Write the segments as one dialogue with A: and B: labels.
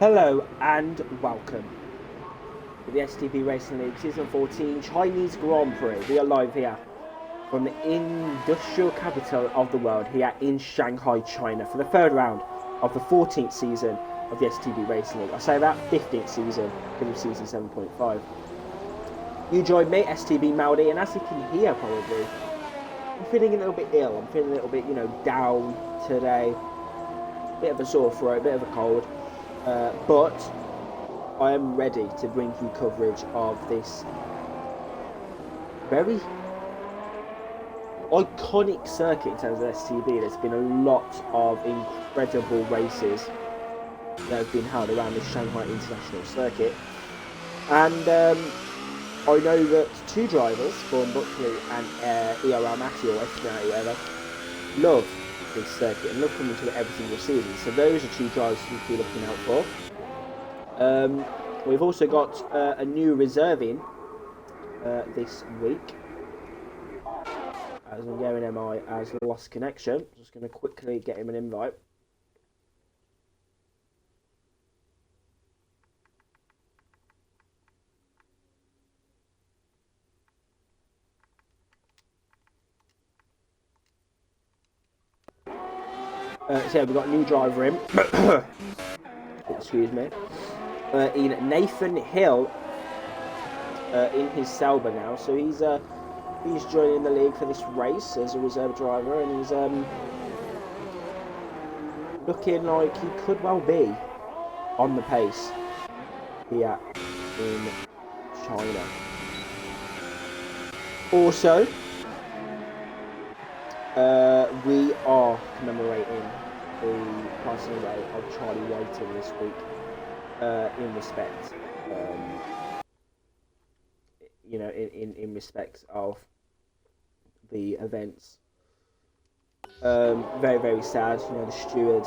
A: Hello and welcome to the STB Racing League Season 14 Chinese Grand Prix. We are live here from the industrial capital of the world, here in Shanghai, China, for the third round of the 14th season of the STB Racing League. I say that 15th season because of season 7.5. You joined me, STB Maudi, and as you can hear probably, I'm feeling a little bit ill. I'm feeling a little bit, down today. Bit of a sore throat, bit of a cold. But I am ready to bring you coverage of this very iconic circuit in terms of STB. There's been a lot of incredible races that have been held around the Shanghai International Circuit. And I know that two drivers, Vaughan Buckley and ERL Matty, or STB, whatever, love this circuit and love coming to it every single season. So those are two drivers you should be looking out for. We've also got a new reserve in this week, as Hungarian MI has lost connection. Just going to quickly get him an invite. So yeah, we've got a new driver in. Excuse me. In Nathan Hill, in his Sauber now. So he's joining the league for this race as a reserve driver, and he's looking like he could well be on the pace here in China. Also, we are commemorating the passing away of Charlie Whiting this week, in respect, in respect of the events. Very, very sad. The steward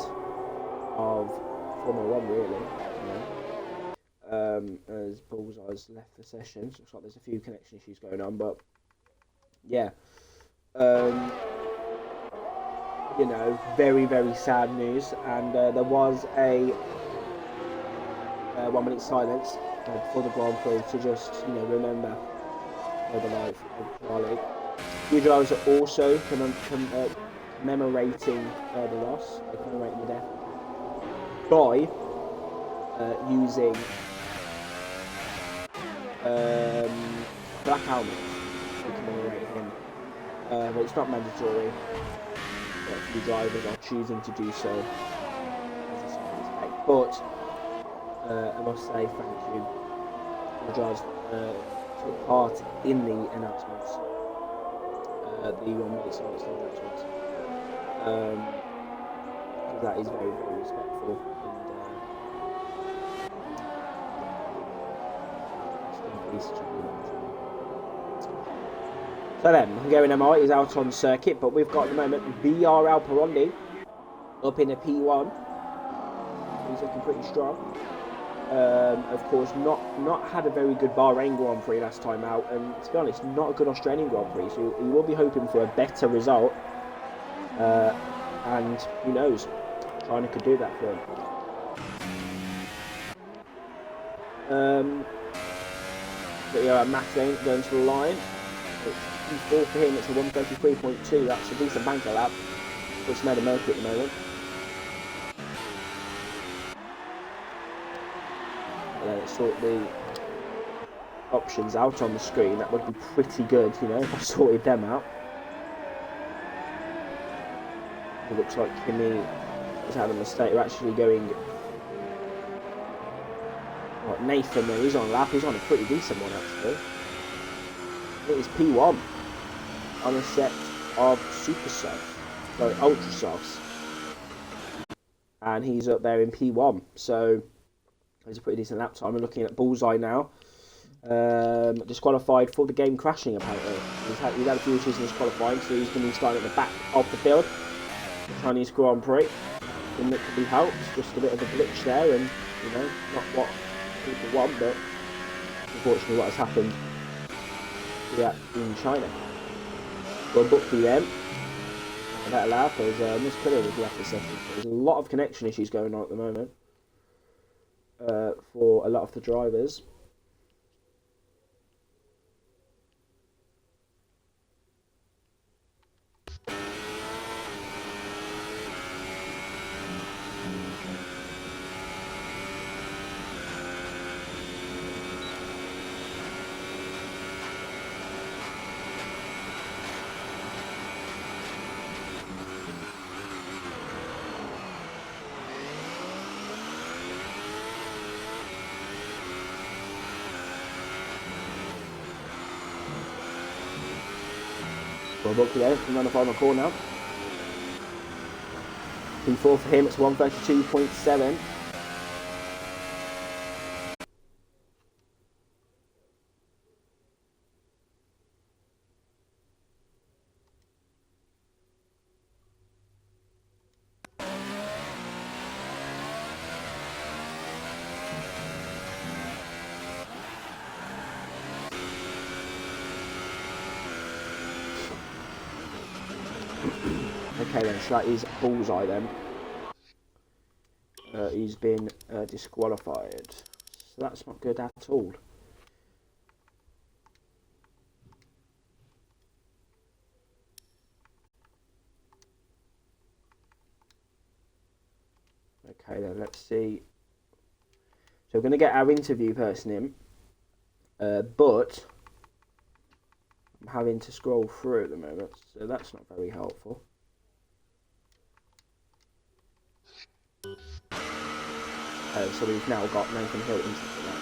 A: of Formula 1, really. As Bullseye's left the session, so looks like there's a few connection issues going on, but yeah. Very, very sad news, and there was a 1 minute silence before the Grand Prix to just, remember the life of Charlie. The drivers are also commemorating the loss, commemorating the death, by using black helmets to commemorate him. But it's not mandatory. The drivers are choosing to do so as a sign of respect. But I must say thank you to the drivers took part in the announcements, the 1 minute silence announcements. Because that is very, very respectful, So then, Hungarian MI is out on circuit, but we've got at the moment VRL Perondi up in a P1. He's looking pretty strong. Of course, not had a very good Bahrain Grand Prix last time out, and to be honest, not a good Australian Grand Prix. So he will be hoping for a better result. And who knows, China could do that for him. But yeah, Matt going to the line. It's P4 for him. It's a 133.2. That's a decent banker lap. It's made a Mercury at the moment. Let's sort the options out on the screen. That would be pretty good, if I sorted them out. It looks like Kimi has had a mistake. We're actually going. Nathan there, he's on a lap. He's on a pretty decent one actually. It is P1 on a set of Ultra Softs. And he's up there in P1. So it's a pretty decent lap time. I'm looking at Bullseye now. Disqualified for the game crashing apparently. He's had a few issues in his qualifying, so he's going to be starting at the back of the field. The Chinese Grand Prix. And that could be helped. Just a bit of a glitch there, and not what people want, but unfortunately what has happened in China. Well, Buckley then, a better lap as Miss Killer was left the session. There's a lot of connection issues going on at the moment. for a lot of the drivers. Well, look there, come around the final corner now. P4 for him, it's 132.7. Okay then, so that is bullseye then. He's been disqualified. So that's not good at all. Okay then, let's see. So we're going to get our interview person in. But I'm having to scroll through at the moment, so that's not very helpful. So we've now got Nathan Hill into that.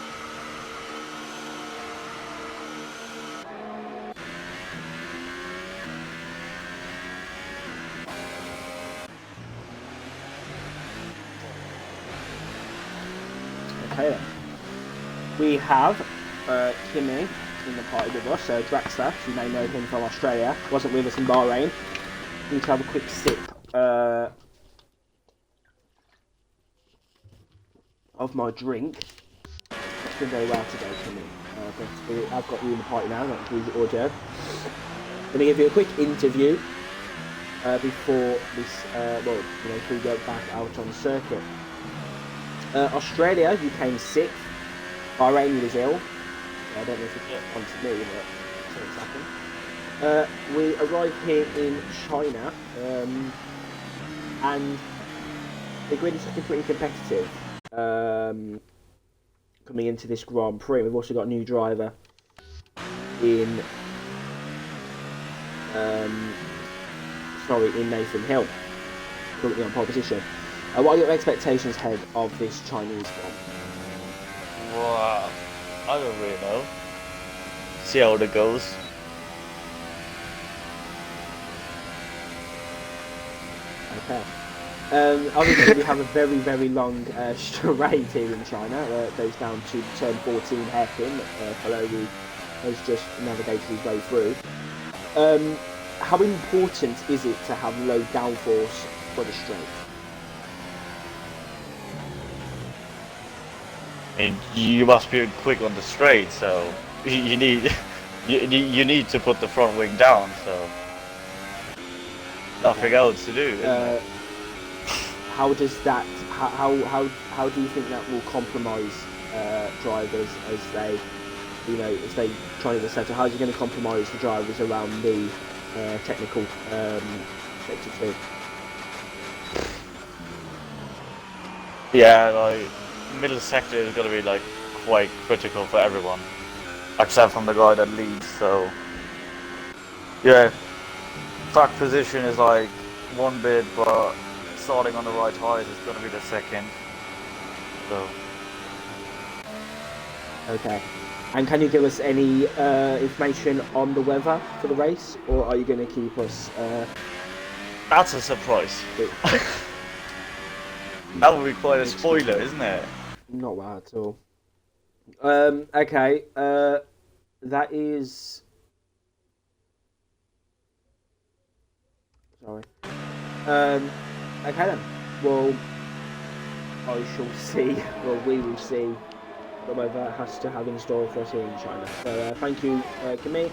A: Okay then. We have Kimmy in the party with us, Draxler, you may know him from Australia, wasn't with us in Bahrain. Need to have a quick sip of my drink. It's been very well today, Kimmy. But I've got you in the party now, not to use your audio. I'm going to give you a quick interview before this, before we go back out on the circuit. Australia, you came 6th. Bahrain, you was ill. I don't know if it's on to me, but so it's happened. We arrived here in China, and the grid is looking pretty competitive coming into this Grand Prix. We've also got a new driver in Nathan Hill, currently on pole position. What are your expectations ahead of this Chinese one?
B: Wow, I don't really know. See how it goes.
A: Okay. Obviously, we have a very, very long straight here in China. It goes down to turn 14 hairpin. Falogi has just navigated his way through. How important is it to have low downforce for the straight?
B: And you must be quick on the straight, so you need you need to put the front wing down. So nothing else to do.
A: How does that? How do you think that will compromise drivers as they, as they try to settle? How is it going to compromise the drivers around the technical sector too?
B: Yeah, like middle sector is going to be like quite critical for everyone, except from the guy that leads. So yeah, track position is like one bit, but starting on the right tires is going to be the second. So
A: okay. And can you give us any information on the weather for the race, or are you going to keep us?
B: That's a surprise. That would be quite a spoiler, isn't it?
A: Not bad at all. Okay. That is. Sorry. Okay then. Well, I shall see. Well, we will see what the weather has to have in store for us here in China. So thank you, Kimi.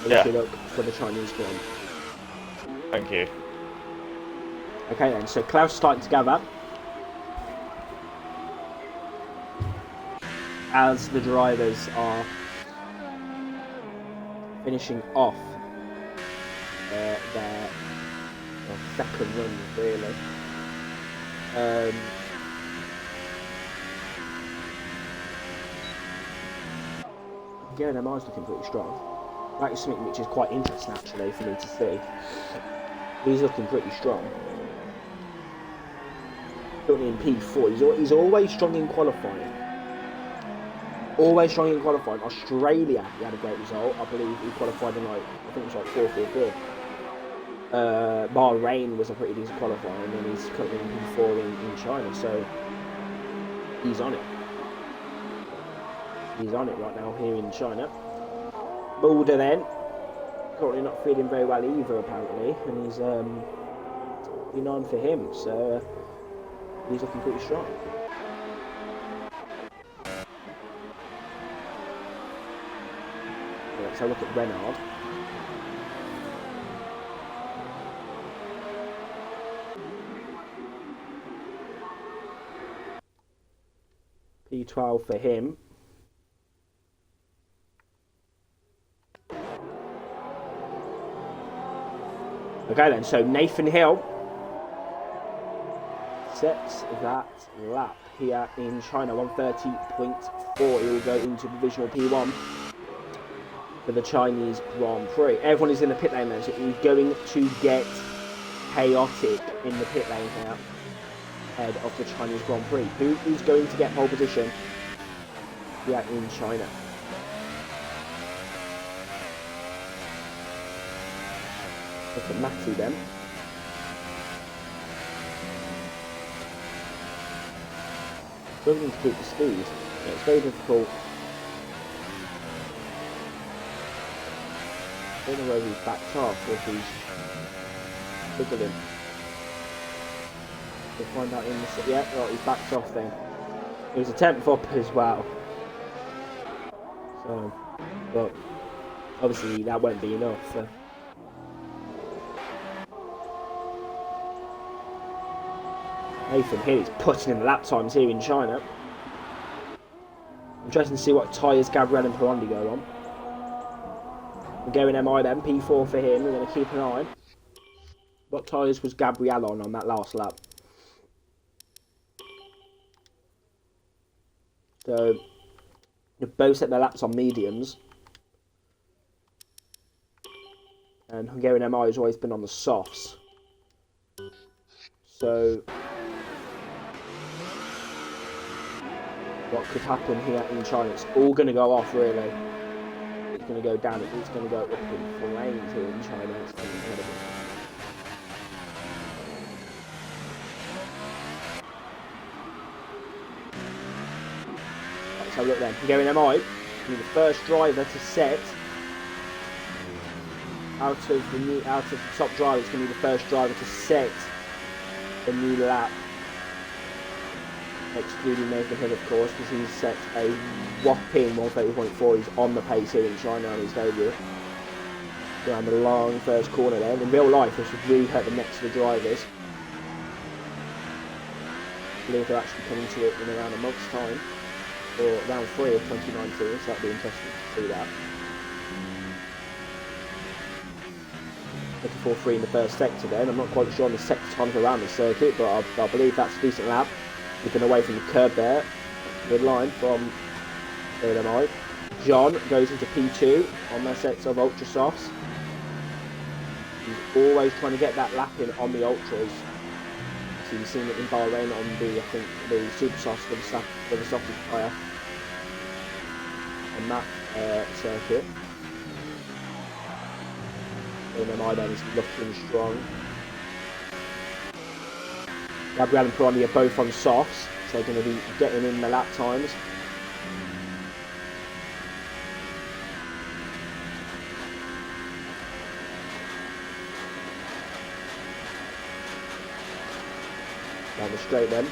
A: I wish you luck for the Chinese one.
B: Thank you.
A: Okay then. So Klaus starting to gather. as the drivers are finishing off their second run, really. Again, MR's looking pretty strong. That is something which is quite interesting, actually, for me to see. He's looking pretty strong. Currently in P4, he's always strong in qualifying. Always strong in qualifying. Australia, he had a great result. I believe he qualified in I think it was like 4:44. Bahrain was a pretty decent qualifying, and then he's currently in P4 in China, so he's on it. He's on it right now here in China. Boulder then, currently not feeling very well either apparently, and he's been on for him, so he's looking pretty strong. Let's have a look at Renard. P12 for him. Okay then, so Nathan Hill sets that lap here in China, 1:30.4. He will go into provisional P1 for the Chinese Grand Prix. Everyone is in the pit lane now, so it's going to get chaotic in the pit lane here ahead of the Chinese Grand Prix. Who is going to get pole position here in China? Look at Matty then. Struggling to keep the speed. Yeah, it's very difficult. I don't know whether he's backed off or if he's struggling. We'll find out in the... Yeah, right, he's backed off then. It was a 10th up as well. So, but obviously that won't be enough. So. Nathan Hill is putting in the lap times here in China. Interesting to see what tyres Gabriel and Perondi go on. We're going MI then, P4 for him. We're going to keep an eye. What tyres was Gabriel on that last lap? So, they've both set their laps on mediums. And Hungarian MI has always been on the softs. So, what could happen here in China? It's all going to go off, really. It's going to go down. It's going to go up in flames here in China. It's going to be incredible. Let's have a look then. Hungarian MI be the first driver to set out of the top driver. It's going to be the first driver to set a new lap. Excluding Nathan Hill, of course, because he's set a whopping 1:30.4. He's on the pace here in China on his debut. Around the long first corner there. In real life, this would really hurt the necks of the drivers. I believe they're actually coming to it in around a month's time, or round 3 of 2019, so that'd be interesting to see that. 24.3 in the first sector then. I'm not quite sure on the sector times around the circuit, but I believe that's a decent lap. Looking away from the curb there. Good line from MI. John goes into P2 on their sets of Ultra Softs. He's always trying to get that lap in on the Ultras. So you've seen it in Bahrain on the, I think, the Super Softs for the softest tyre on that circuit. MI then is looking strong. Gabriel and Perondi are both on softs, so they're going to be getting in the lap times. Down the straight then.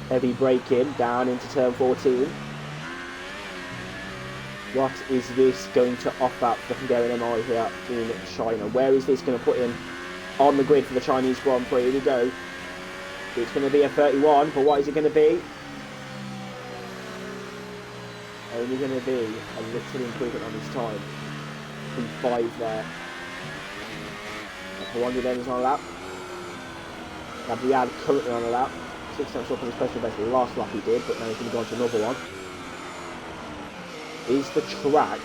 A: Heavy braking down into turn 14. What is this going to offer for Hungarian MI here in China? Where is this going to put in on the grid for the Chinese Grand Prix? Here we go. It's going to be a 31, but what is it going to be? Only going to be a little improvement on his time. P5 there. Pironi then is on a lap. Gabriel currently on a lap. 6 tenths up on his personal best. The last lap he did, but now he's going to go on to another one. Is the track...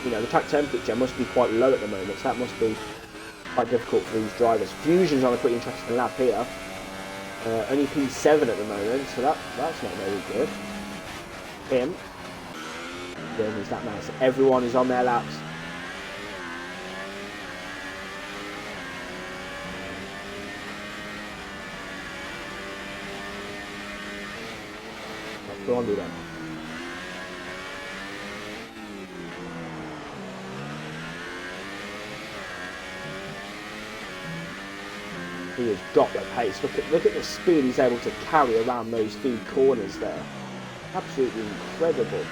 A: the track temperature must be quite low at the moment, so that must be quite difficult for these drivers. Fusion's on a pretty interesting lap here. Only P7 at the moment, so that's not very good. Him. Then is that nice? Everyone is on their laps. Let's go on to them. He has got the pace. Look at the speed he's able to carry around those 2 corners there. Absolutely incredible.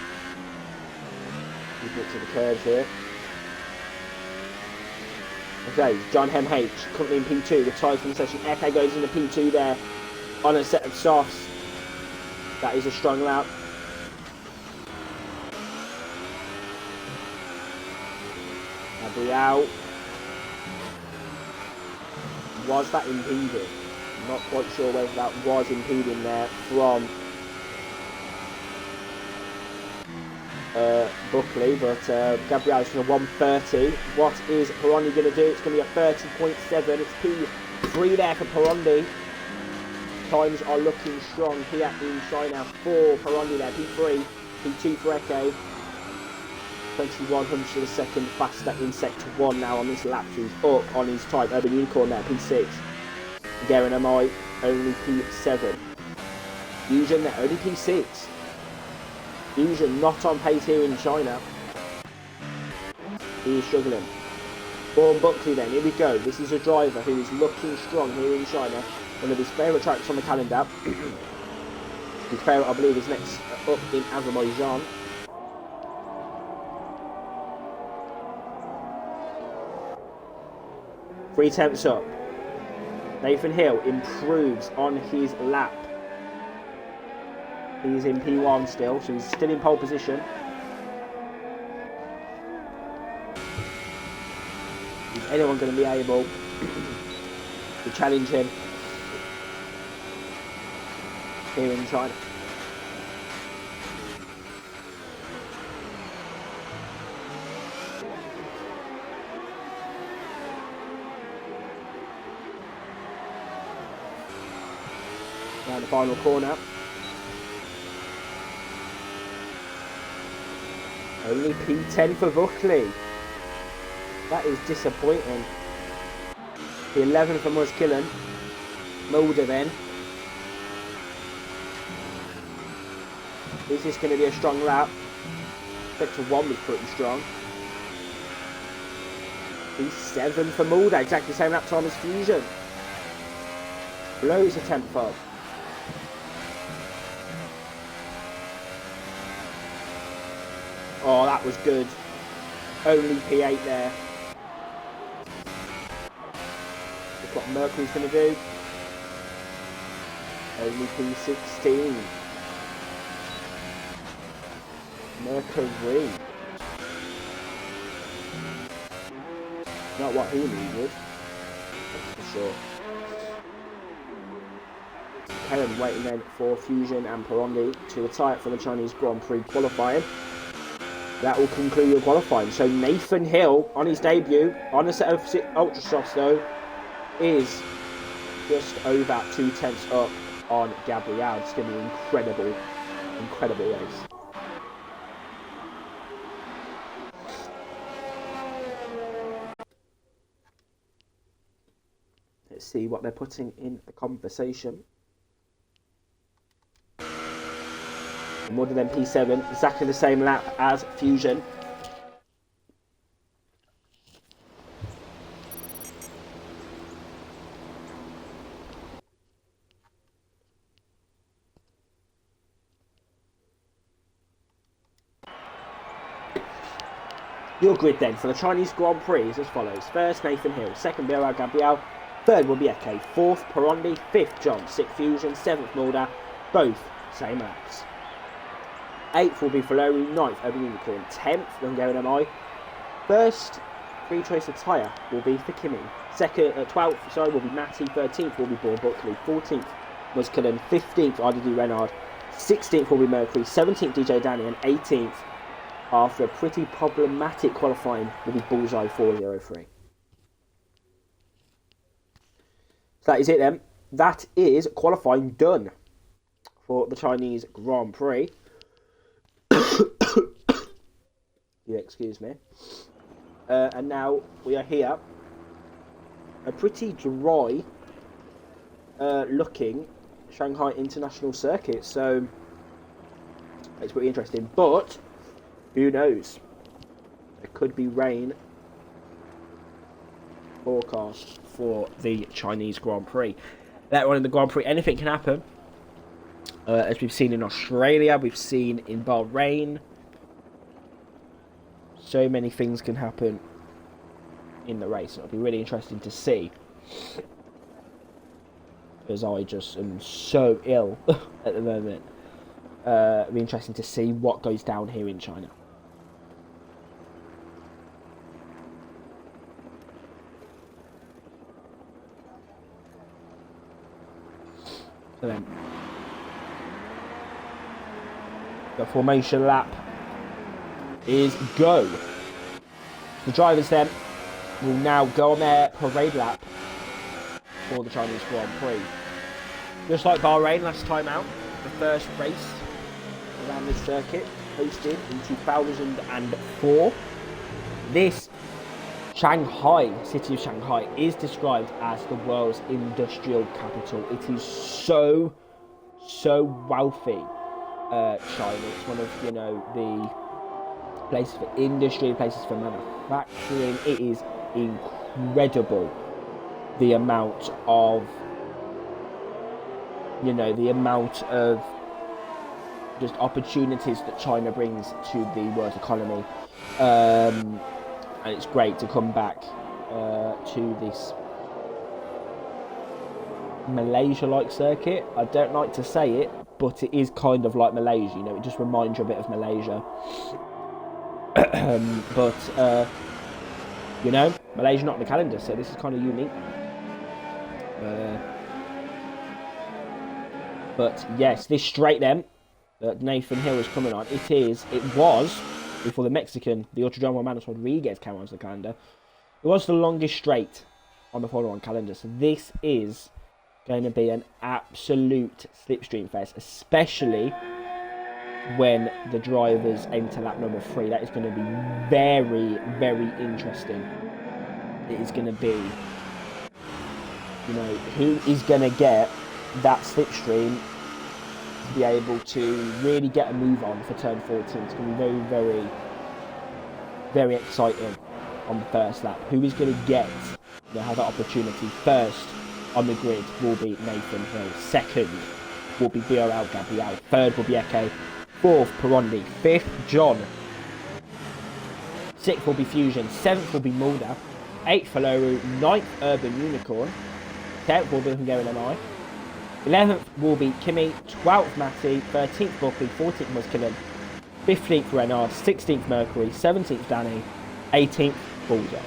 A: He's looked to the curves here. Okay, John H currently in P2. Retires from the session. Eke goes into P2 there on a set of softs. That is a strong lap. Gabriel. Was that impeding? I'm not quite sure whether that was impeding there from Buckley, but Gabriel's going to 130. What is Pironi going to do? It's going to be a 30.7. It's P3 there for Pironi. Times are looking strong here in China for Pironi there. P3, P2 for Eke. 21 hundredths of a second faster in sector 1 now on this lap. He's up on his time. Urban Unicorn there, P6. Garen MI, only P7. Fusion there, only P6. Fusion not on pace here in China. He is struggling. Born Buckley then, here we go. This is a driver who is looking strong here in China. One of his favourite tracks on the calendar. His favourite, I believe, is next up in Azerbaijan. Three tenths up. Nathan Hill improves on his lap. He's in P1 still, so he's still in pole position. Is anyone going to be able to challenge him here in China? Down the final corner. Only P10 for Buckley. That is disappointing. The 11 for Muskillen. Mulder then. Is this going to be a strong lap? Sector 1 was pretty strong. P7 for Mulder. Exactly the same lap time as Fusion. Blows a tenth up. Oh, that was good. Only P8 there. Look what Mercury's going to do. Only P16. Mercury. Not what he needed. That's for sure. Karen waiting then for Fusion and Pironi to retire from the Chinese Grand Prix qualifying. That will conclude your qualifying. So Nathan Hill, on his debut, on a set of Ultra Softs though, is just over 2 tenths up on Gabriel. It's going to be an incredible race. Let's see what they're putting in the conversation. More than P7, exactly the same lap as Fusion. Your grid then for the Chinese Grand Prix is as follows. First, Nathan Hill. Second, Gabriel. Third will be Eke. Fourth, Perondi. Fifth, John. Sixth, Fusion. Seventh, Mulder. Both same laps. Eighth will be Falloru. Ninth, Urban Unicorn. 10th, Hungarian MI. First free choice of tyre will be for Kimi. 12th, will be Matty. 13th will be Bourne Buckley. 14th was Cullen. 15th, RDD Renard. 16th will be Mercury. 17th, DJ Danny. And 18th, after a pretty problematic qualifying, will be Bullseye 403. So that is it then. That is qualifying done for the Chinese Grand Prix. Yeah, excuse me. And now we are here. A pretty dry looking Shanghai International Circuit. So it's pretty interesting. But who knows? There could be rain forecast for the Chinese Grand Prix. Later on in the Grand Prix, anything can happen. As we've seen in Australia, we've seen in Bahrain. So many things can happen in the race. It'll be really interesting to see. Because I just am so ill at the moment. It'll be interesting to see what goes down here in China. So then, the formation lap is go. The drivers then will now go on their parade lap for the Chinese Grand Prix. Just like Bahrain last time out, the first race around this circuit hosted in 2004. This Shanghai, city of Shanghai, is described as the world's industrial capital. It is so wealthy. China, it's one of the places for industry, places for manufacturing. It is incredible the amount of just opportunities that China brings to the world economy. And it's great to come back to this Malaysia-like circuit. I don't like to say it, but it is kind of like Malaysia. It just reminds you a bit of Malaysia. But Malaysia not on the calendar, so this is kind of unique. But yes, this straight then that Nathan Hill is coming on. It was before the Ultra Manos Rodriguez came onto the calendar. It was the longest straight on the Formula 1 calendar. So this is going to be an absolute slipstream fest, especially when the drivers enter lap number 3. That is going to be very, very interesting. It is going to be, who is going to get that slipstream to be able to really get a move on for turn 14. It's going to be very, very, very exciting on the first lap. Who is going to get have that opportunity? First on the grid will be Nathan Hill. Second will be BRL Gabriel. Third will be Eke. Fourth, Perondi. Fifth, John. Sixth will be Fusion. Seventh will be Mulder. Eighth, Falloru. Ninth, Urban Unicorn. 10th will be Hungarian MI. 11th will be Kimi. 12th, Matty. 13th, Buckley. 14th, Muskelen. 15th, Renard. 16th, Mercury. 17th, Danny. 18th, Bullseye.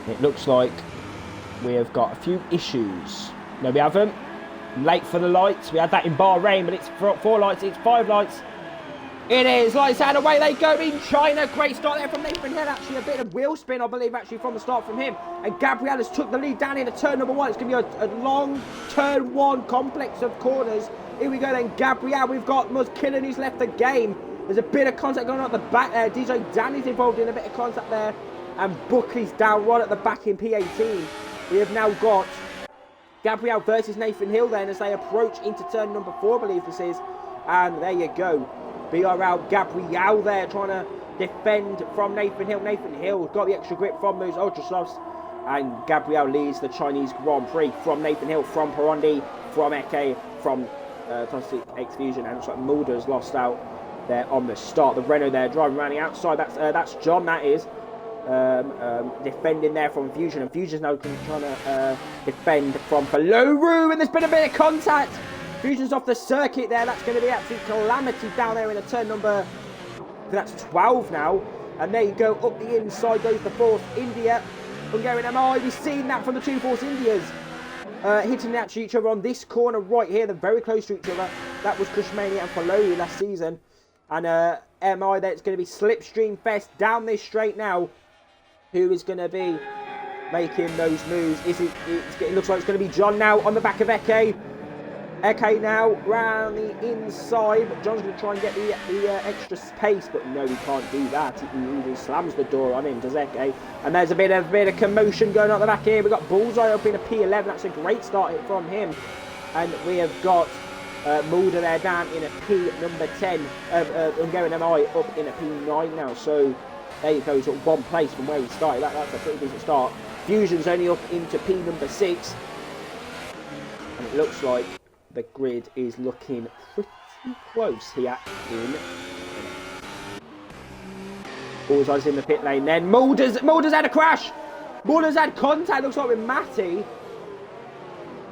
A: It looks like we have got a few issues. No, we haven't. Late for the lights. We had that in Bahrain, but it's 4 lights, it's 5 lights. It is. Lights out, away they go in China. Great start there from Nathan Hill. Actually, a bit of wheel spin, I believe, actually, from the start from him. And Gabriel has took the lead down into turn number 1. It's going to be a long turn 1 complex of corners. Here we go then, Gabriel. We've got Muskelen who's left the game. There's a bit of contact going on at the back there. DJ Danny's involved in a bit of contact there. And Buckley's down right at the back in P18. We have now got Gabriel versus Nathan Hill then as they approach into turn number 4, I believe this is. And there you go. BRL Gabriel there trying to defend from Nathan Hill. Nathan Hill got the extra grip from those Ultrasofts. And Gabriel leads the Chinese Grand Prix from Nathan Hill, from Perondi, from Eke, from Toxic X Fusion, and it looks like Mulder's lost out there on the start. The Renault there driving around the outside. That's John. That is defending there from Fusion, and Fusion's now trying to defend from below Roo, and there's been a bit of contact. Fusion's off the circuit there. That's going to be absolute calamity down there in a turn number. That's 12 now, and there you go. Up the inside goes the Force India. Hungarian MI, we've seen that from the two Force Indias. Hitting actually each other on this corner right here. They're very close to each other. That was Kushmania and Foloi last season. And MI, that's going to be Slipstream Fest down this straight now. Who is going to be making those moves? It looks like it's going to be John now on the back of Eke. Eke now round the inside, but John's going to try and get the extra space, but no, he can't do that. He slams the door on him, does Eke. And there's a bit of commotion going on at the back here. We've got Bullseye up in a P11. That's a great start hit from him. And we have got Mulder there down in a P number 10. Hungarian MI up in a P9 now. So there you go, sort of one place from where he started. That's a pretty decent start. Fusion's only up into P number 6. And it looks like the grid is looking pretty close here in. Bullseye's in the pit lane then. Mulder's had a crash! Mulder's had contact, looks like with Matty.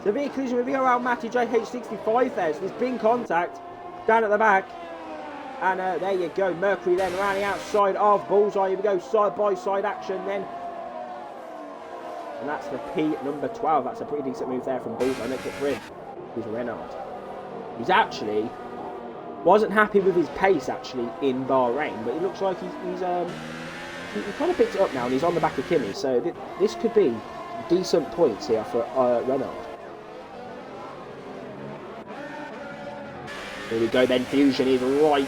A: Severe collision with around Matty JH65 there, so there's been contact down at the back. And there you go, Mercury then around the outside of Bullseye. Here we go, side by side action then. And that's the P number 12. That's a pretty decent move there from Bullseye. Next up for him is Renard. He's actually wasn't happy with his pace actually in Bahrain, but it looks like he kind of picked it up now, and he's on the back of Kimi. So this could be decent points here for Renard. Here we go then. Fusion is right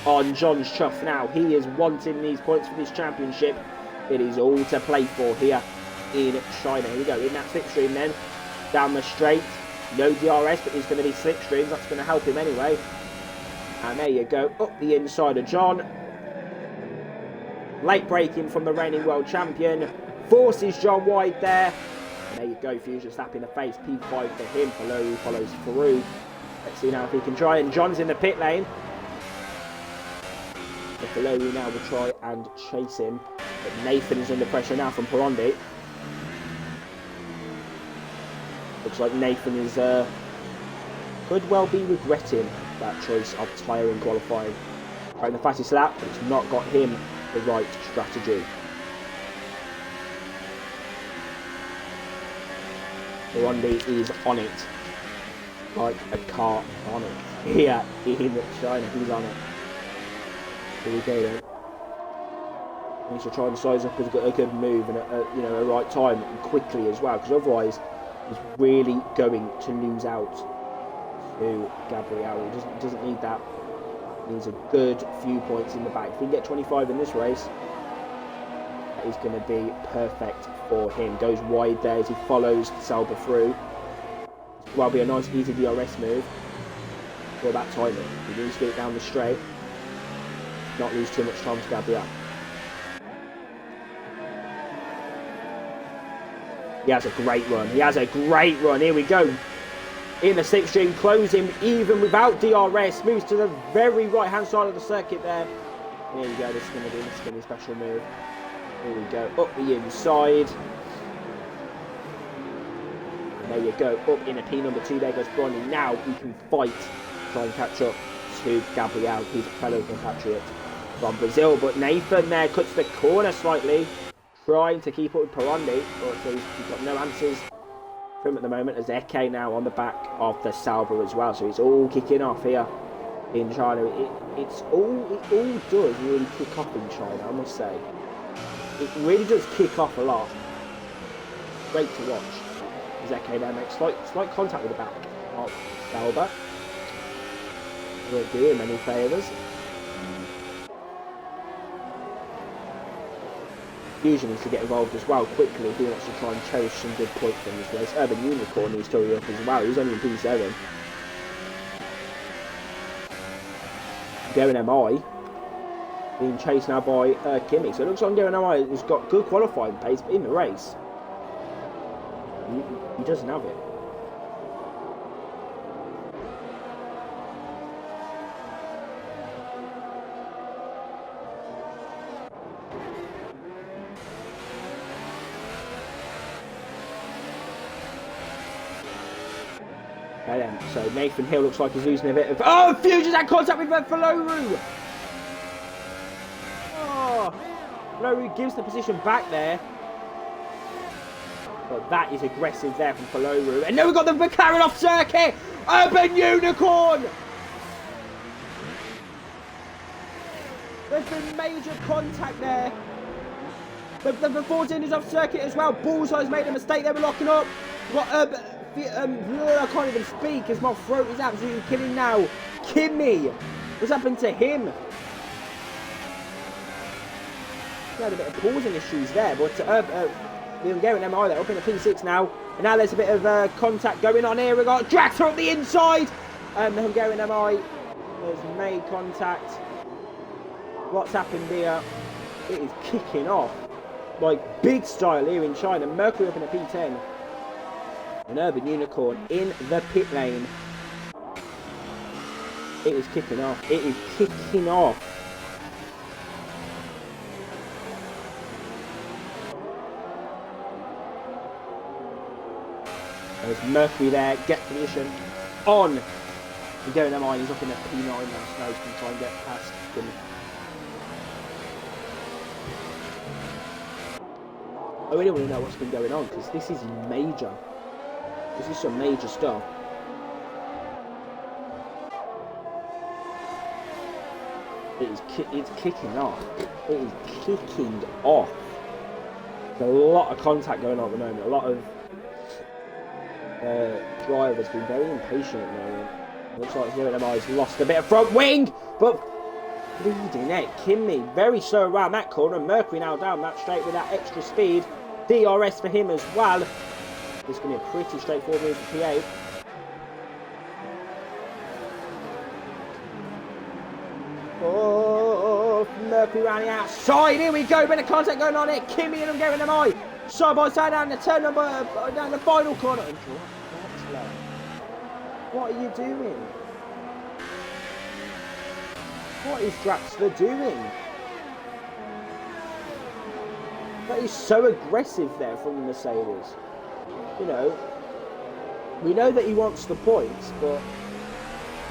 A: on John's chuff now. He is wanting these points for this championship. It is all to play for here in China. Here we go, in that slipstream then, down the straight. No DRS, but he's going to be slipstreams. That's going to help him anyway. And there you go, up the inside of John. Late braking from the reigning world champion. Forces John wide there. And there you go, Fusion slap in the face. P5 for him. Foloi follows through. Let's see now if he can try. And John's in the pit lane. Foloi now will try and chase him. But Nathan is under pressure now from Perondi. Looks like Nathan is could well be regretting that choice of tyre in qualifying. Trying the fastest lap, but it's not got him the right strategy. Perondi is on it, like a car on it. Here in China, he's on it. Here we go then. He needs to try and size up a good move and a right time and quickly as well, because otherwise he's really going to lose out to Gabriel. He doesn't need that. He needs a good few points in the back. If he can get 25 in this race, that is going to be perfect for him. Goes wide there as he follows Sauber through. Well, be a nice easy DRS move. What about timing? He needs to get it down the straight. Not lose too much time to Gabriel. He has a great run. He has a great run. Here we go. In the slipstream, closing even without DRS. Moves to the very right-hand side of the circuit there. There you go. This is going to be a special move. Here we go. Up the inside. And there you go. Up in a P number 2. There goes Bronny. Now he can fight. Try and catch up to Gabriel, his fellow compatriot from Brazil. But Nathan there cuts the corner slightly. Trying to keep up with Perondi, but he's got no answers for him at the moment, as Eke now on the back of the Sauber as well. So it's all kicking off here in China. It all does really kick off in China, I must say. It really does kick off a lot. Great to watch. As Eke there makes slight contact with the back of Sauber. Won't do him any favours. Fusion needs to get involved as well quickly if he wants to try and cherish some good points from this race. Urban Unicorn needs to hurry up as well. He's only in P7. Going MI being chased now by Kimi. So it looks like Going MI has got good qualifying pace, but in the race He doesn't have it. Okay then, so Nathan Hill looks like he's losing a bit of... Oh, Fusion's had contact with Faloru! Oh, Faloru gives the position back there. But that is aggressive there from Faloru. And now we've got the McLaren off circuit! Urban Unicorn! There's been major contact there. The 14 is off circuit as well. Bullseye's made a mistake. They were locking up. We've got I can't even speak as my throat is absolutely killing now. Kimmy! What's happened to him? He had a bit of pausing issues there, but the Hungarian MI, they're up in the P6 now. And now there's a bit of contact going on here. We've got Dractor up the inside. And the Hungarian MI has made contact. What's happened here? It is kicking off. Like big style here in China. Mercury up in the P10. An Urban Unicorn in the pit lane. It is kicking off. It is kicking off. There's Mercury there. Get position on. We're going MI. He's up in the P9 now. Snow's can try and get past him. I really want to know what's been going on because this is major. This is some major stuff. It's kicking off. It is kicking off. There's a lot of contact going on at the moment. A lot of drivers being very impatient at the moment. Looks like here at MI's lost a bit of front wing, but leading it. Kimmy very slow around that corner. Mercury now down that straight with that extra speed. DRS for him as well. It's going to be a pretty straightforward move for P8. Oh, Mercury round the outside. Here we go. Bit of contact going on here. Kimmy and Hungarian MI. Side by side down the turn number, down the final corner. What are you doing? What is Draxler doing? That is so aggressive there from the Mercedes. You know, we know that he wants the points, but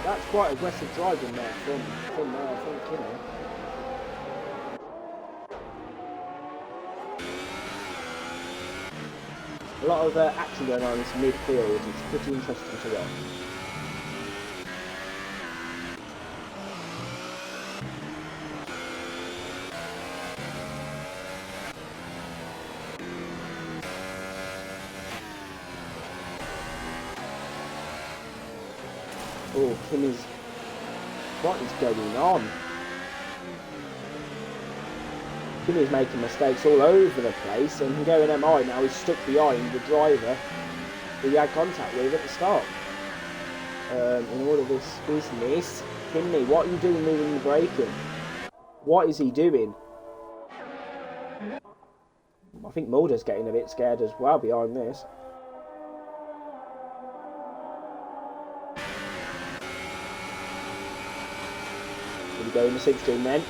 A: that's quite aggressive driving there from Kimmy. A lot of action going on in this midfield. It's pretty interesting to watch. Oh, Kimmy's... What is going on? Kimmy's making mistakes all over the place, and Hungarian MI now is stuck behind the driver who he had contact with at the start. In all of this business, Kimmy, what are you doing moving and braking? What is he doing? I think Mulder's getting a bit scared as well behind this. Here we go in the slipstream then.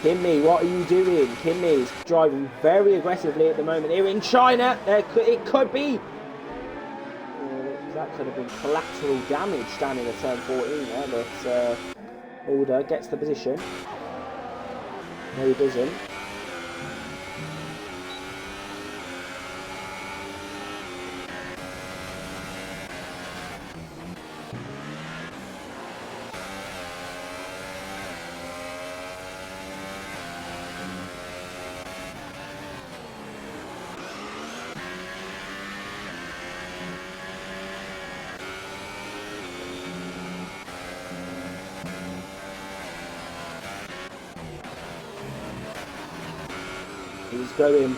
A: Kimmy, what are you doing? Kimmy is driving very aggressively at the moment here in China. It could be. That could have been collateral damage down in the turn 14 there, but Mulder gets the position. No, he doesn't. He's going.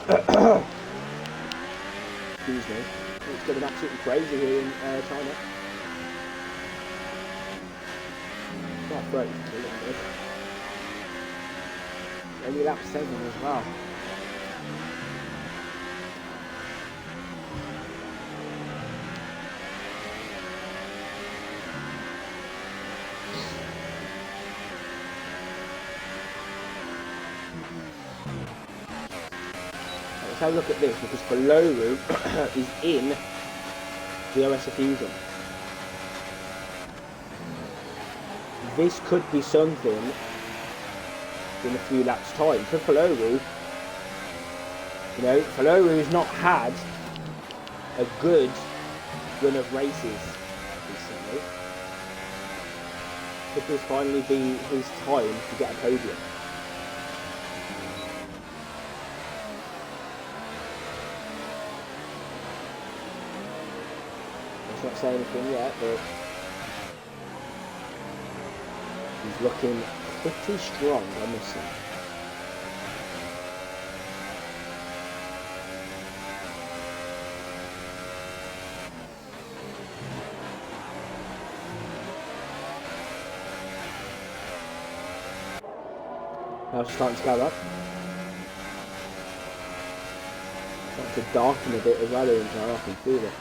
A: Excuse me. It's going absolutely crazy here in China. My throat is killing me. Only lap 7 as well. Let's have a look at this, because Faloru is in the OS Fusion. This could be something in a few laps' time. For Faloru, you know, Faloru's not had a good run of races recently. Could this finally be his time to get a podium? Let's not say anything yet, but he's looking pretty strong, I must say. Now it's starting to go up. Starting to darken a bit as well, isn't it? I can feel it.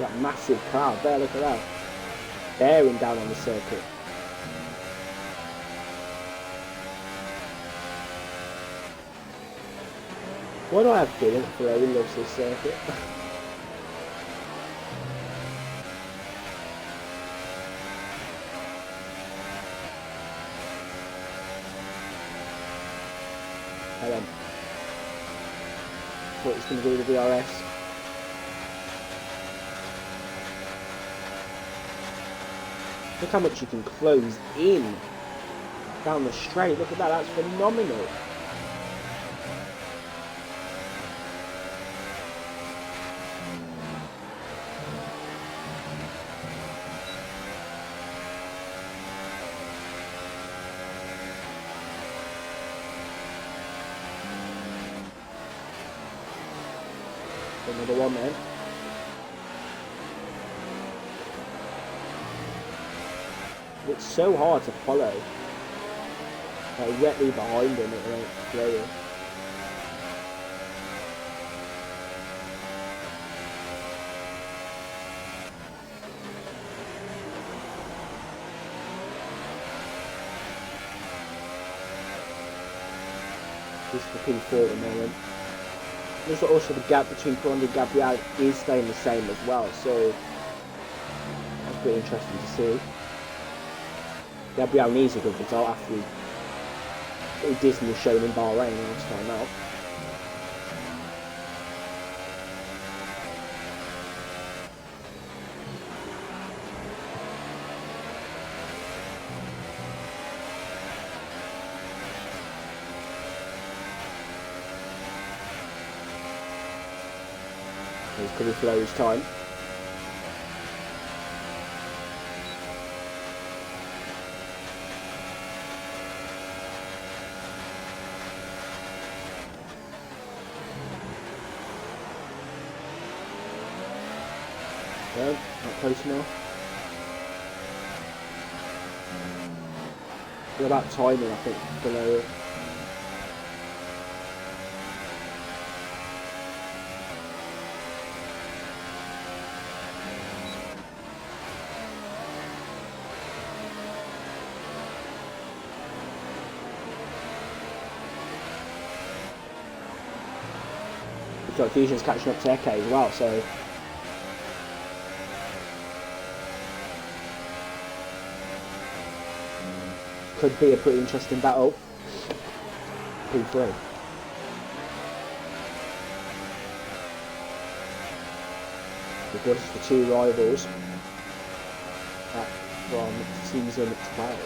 A: That massive crowd there, look at that. Bearing down on the circuit. Why do I have a feeling that Ferrari loves this circuit? What it's going to do with the DRS. Look how much you can close in down the straight. Look at that, that's phenomenal. Another one then. It's so hard to follow. Directly behind him, it ain't flowing. This is for P4 at the moment. There's also the gap between Condo and Gabriel is staying the same as well, so that's pretty interesting to see. Gabriel needs a good result after he dismal shown in Bahrain last time out. He's pretty slow his time. No, not close enough. What about timing, I think, below it. Looks like Fusion's catching up to Eke as well, so could be a pretty interesting battle. P3. Because the two rivals from season 12.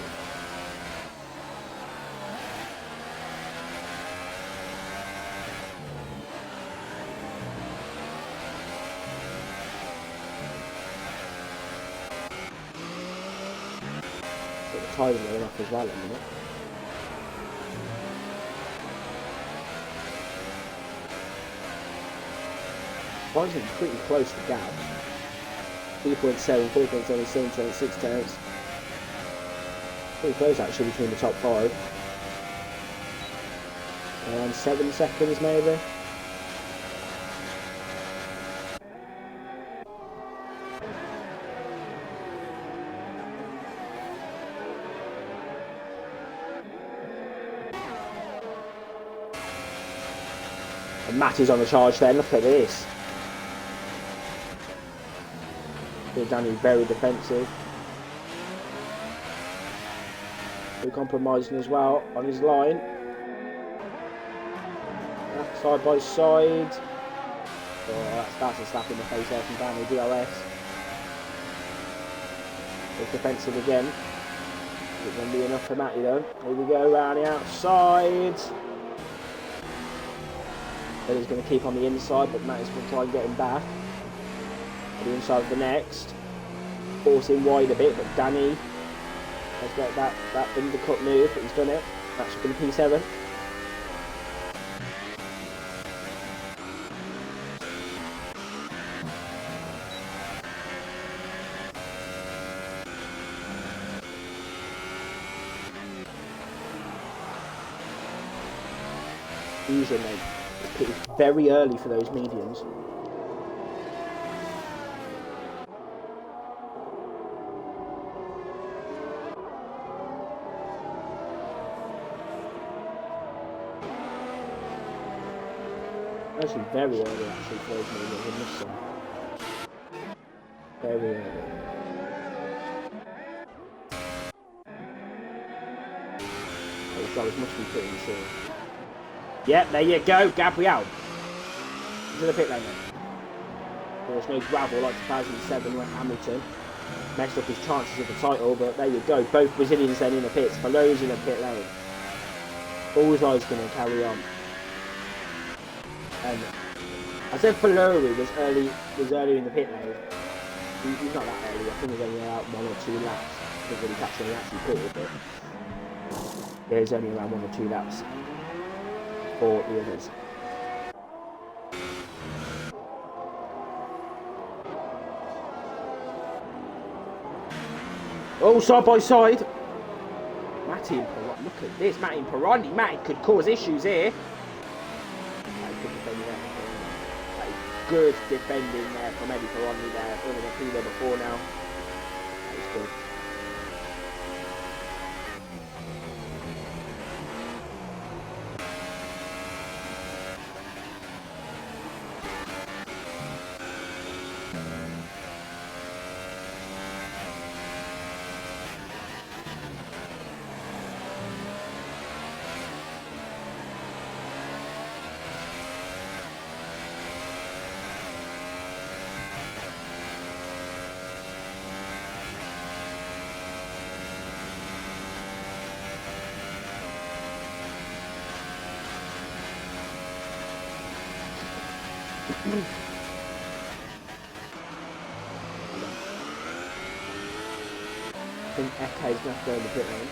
A: Timing going up as well at the minute. Mine's been pretty close to gap. 3.7, 4.7, 7.6 tenths. Pretty close actually between the top 5. Around 7 seconds maybe. And Matty's on the charge then, look at this. Danny's very defensive. We're compromising as well on his line. Side by side. Oh, that's a slap in the face there from Danny, DRS. It's defensive again. It's going to be enough for Matty though. Here we go, round the outside. He's going to keep on the inside, but Matty's going to try and get him back. The inside of the next. Forcing wide a bit, but Danny has got that undercut move, but he's done it. That's going to be P7. Usually, it's very early for those mediums. Actually, very early actually for those mediums in this one. Very early. Those drivers must be pretty sure. Yep, there you go, Gabriel. Into the pit lane then. There's no gravel like 2007 when Hamilton messed up his chances of the title, but there you go. Both Brazilians then in the pits. Falo's in the pit lane. Bullseye's going to carry on. And I said Falo was early in the pit lane. He's not that early. I think he's only out 1 or 2 laps. I didn't really catch when he actually pitted, but there's only around 1 or 2 laps for the others. Oh, side by side. Matty and Pirani. Look at this. Matty and Pirani. Matty could cause issues here. Good defending there. Good defending there from Eddie Pirani there. Running a P there before now. That is good. I think Eke's going to have to go in the pit lane.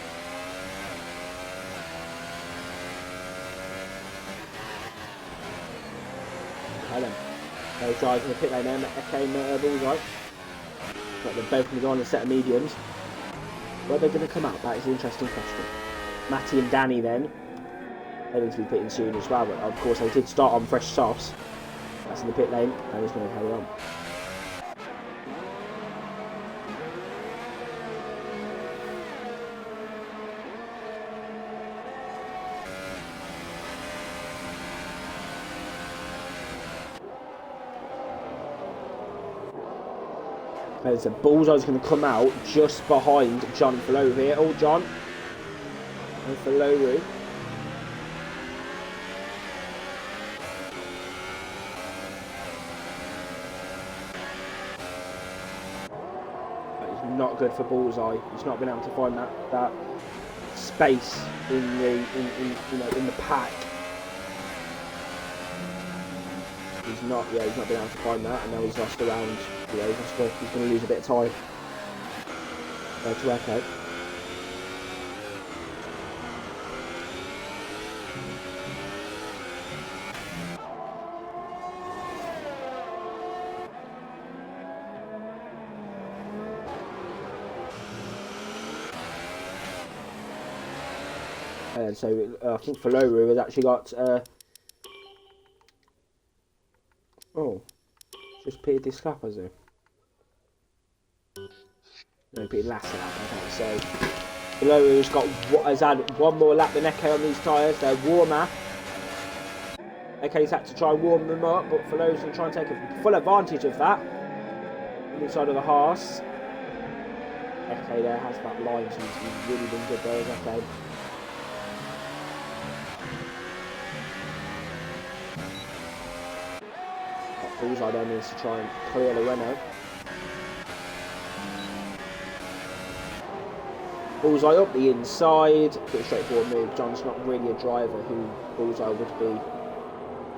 A: Helen. Those guys in the pit lane there, Eke and Bullseye. But they're both going to go on a set of mediums. Where are they going to come out? That is an interesting question. Matty and Danny then. They're going to be pitting soon as well, but of course they did start on fresh softs. That's in the pit lane, and he's going to carry on. There's a Bullseye's going to come out just behind John Falo here. Oh, John. And Falo. Not good for Bullseye. He's not been able to find that space in the pack. He's not been able to find that, and now he's lost around. He's going to lose a bit of time. To Eke. And so I think Faloru has actually got... oh, just pitted this lap, has he? No, pitted last lap, okay, so... Faloru's has had one more lap than Eke on these tyres. They're warmer. Eke's had to try and warm them up, but Faloru's going to try and take a full advantage of that. On the inside of the Haas. Eke there has that line, so he's really been good there, Eke. Bullseye there needs to try and clear the Renault. Bullseye up the inside, pretty straightforward move. John's not really a driver who Bullseye would be.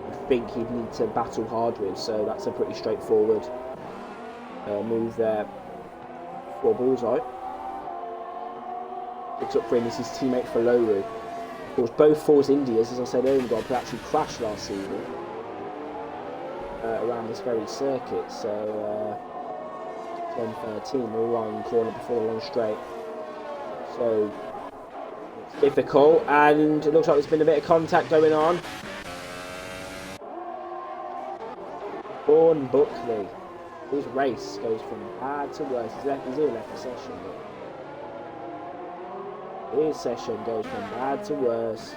A: I think he'd need to battle hard with, so that's a pretty straightforward move there for Bullseye. Picks up for him is his teammate Faloru. Of course, both Force Indias, as I said earlier, actually crashed last season. Around this very circuit, so 10-13, the long corner before the long straight. So it's difficult, and it looks like there's been a bit of contact going on. Bourne Buckley, his race goes from bad to worse. He's all left the session, but his session goes from bad to worse.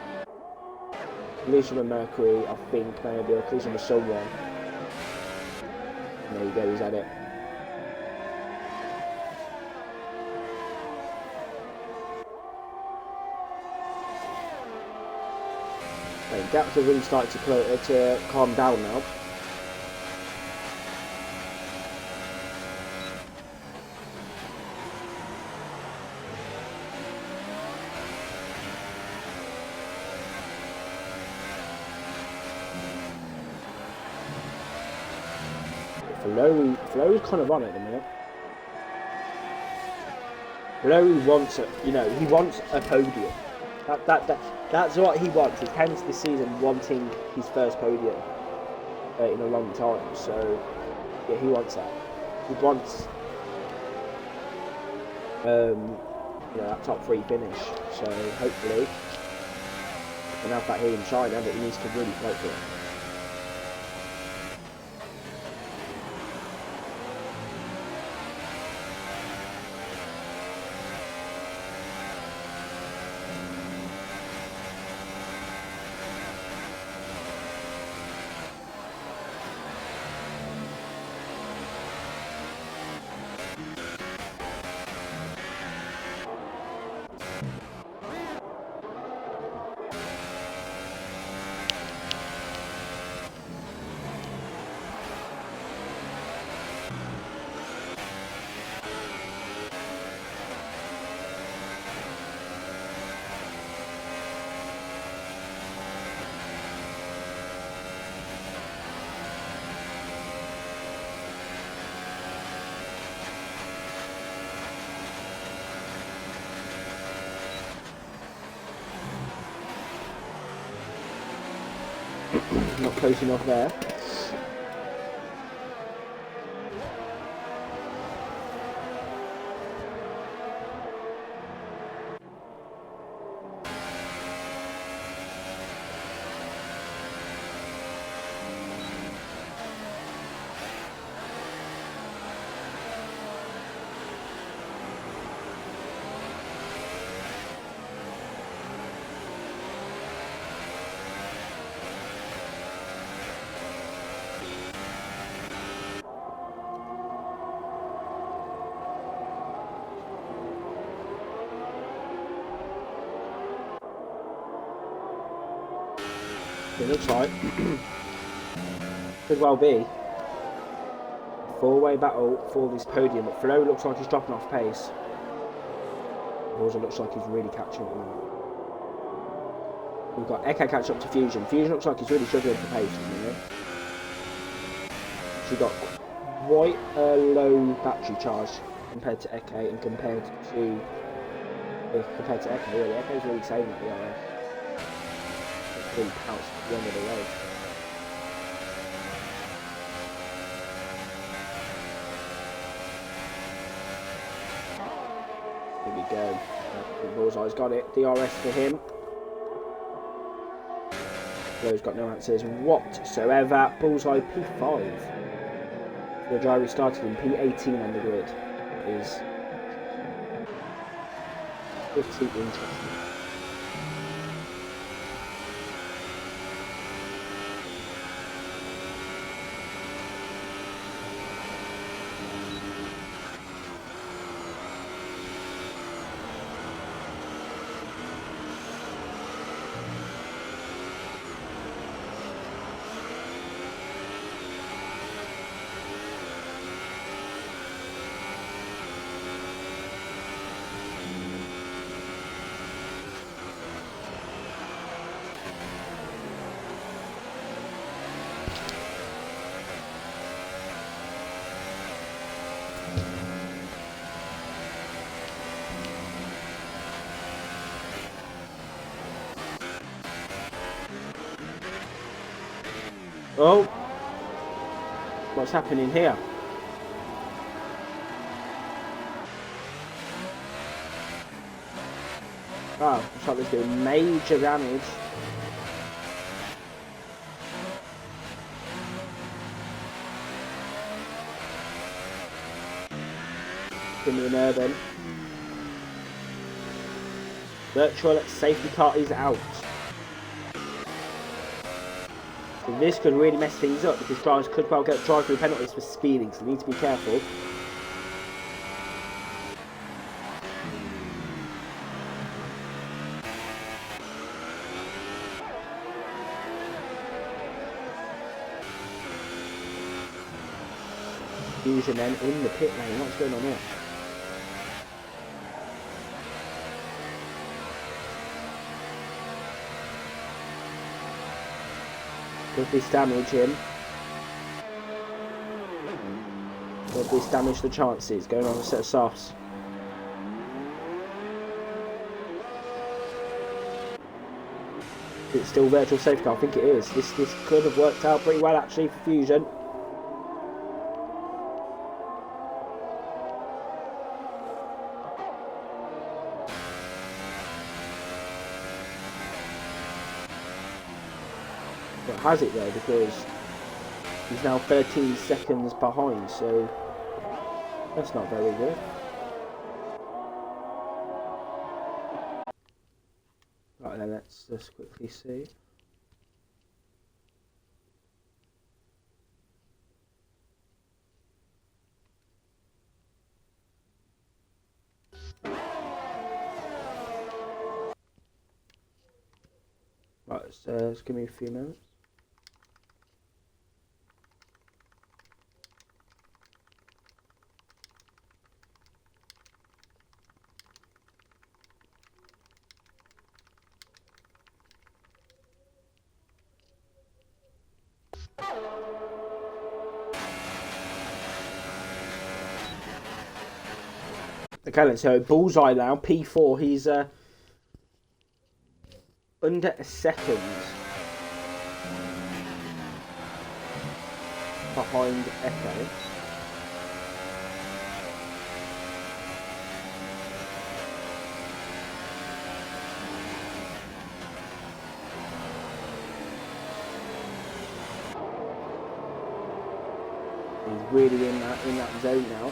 A: Collision with Mercury, I think, maybe, or collision with someone. There you go, he's at it. Okay, gaps are really starting to calm down now. Faloru's kind of on it at the minute. Faloru wants he wants a podium. That's what he wants. He ends this season wanting his first podium in a long time. So yeah, he wants that. He wants that top 3 finish. So hopefully he can have that here in China, but he needs to really fight for it. Not close enough there. It looks like could well be a 4-way battle for this podium, but Flo looks like he's dropping off pace. Also looks like he's really catching up now. We've got Eke catch up to Fusion. Fusion looks like he's really struggling for pace at the minute. She's got quite a low battery charge compared to Eke and compared to Eke. Really, Eke's really saving at the RS. Really pounced at the end of the race. Here we go. Bullseye's got it. DRS for him. Those got no answers whatsoever. Bullseye P5. The driver started in P18 on the grid. It is pretty interesting. Oh, what's happening here? Wow, looks like there's doing major damage. Give me an urban. Virtual safety car is out. So this could really mess things up because drivers could well get drive-through penalties for speeding, so they need to be careful. Fusion then in the pit lane. What's going on here? Could this damage him? Could this damage the chances? Going on a set of softs. It's still virtual safety car. I think it is. This could have worked out pretty well actually for Fusion. But has it though, because he's now 13 seconds behind, so that's not very good. Right then, let's just quickly see. Right, so just give me a few minutes. Okay then, so Bullseye now, P4, he's under a second behind Echo. He's really in that zone now.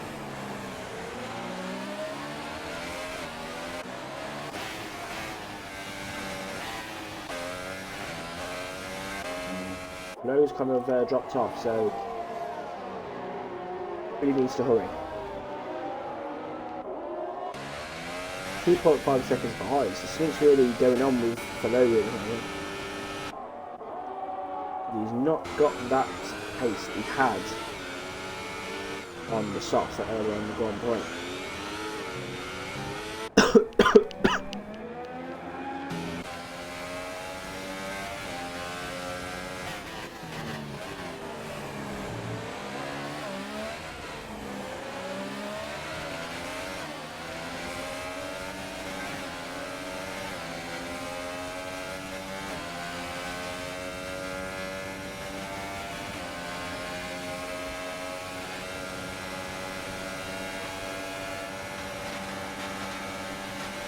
A: Lowe's kind of dropped off, so really needs to hurry. 2.5 seconds behind, so something's really going on with Lowe at the moment. He's not got that pace he had on the softs that earlier on the Grand Prix.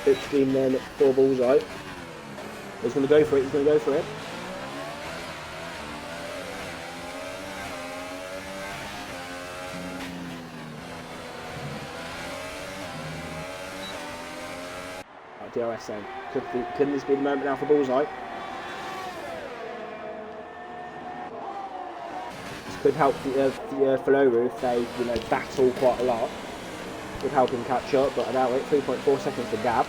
A: Between then for Bullseye. He's going to go for it, he's going to go for it. that DRS then. Couldn't this be the moment now for Bullseye? This could help the Faloru if they, you know, battle quite a lot. Would help him catch up, but I doubt it. 3.4 seconds to gap.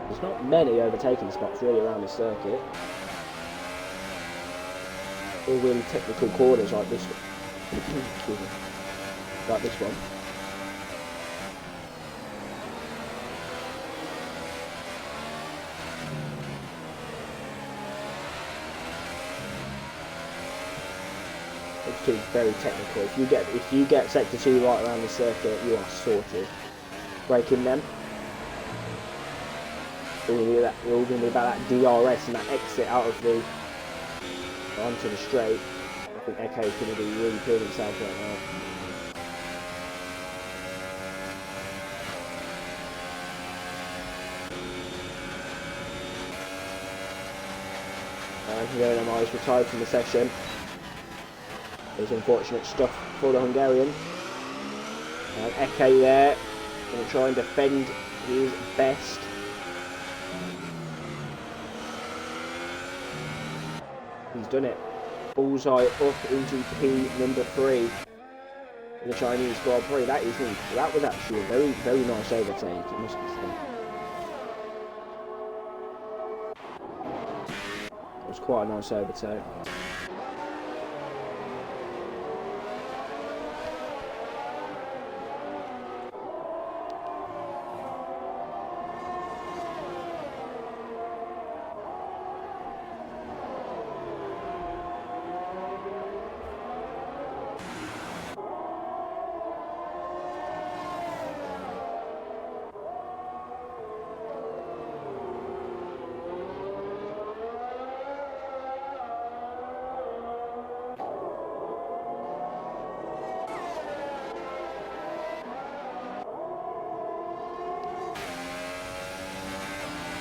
A: There's not many overtaking spots really around the circuit. All really technical corners like this one. Excuse me. Like this one. It's very technical. If you get sector 2 right around the circuit, you are sorted. Braking them. All going to be about that DRS and that exit out of the onto the straight. I think Eke is going to be really pulling himself right now. Guillermo is retired from the session. It's unfortunate stuff for the Hungarian. And Eke there, going to try and defend his best. He's done it. Bullseye up into P number 3 in the Chinese Grand Prix. That was actually a very, very nice overtake, it must be said. It was quite a nice overtake.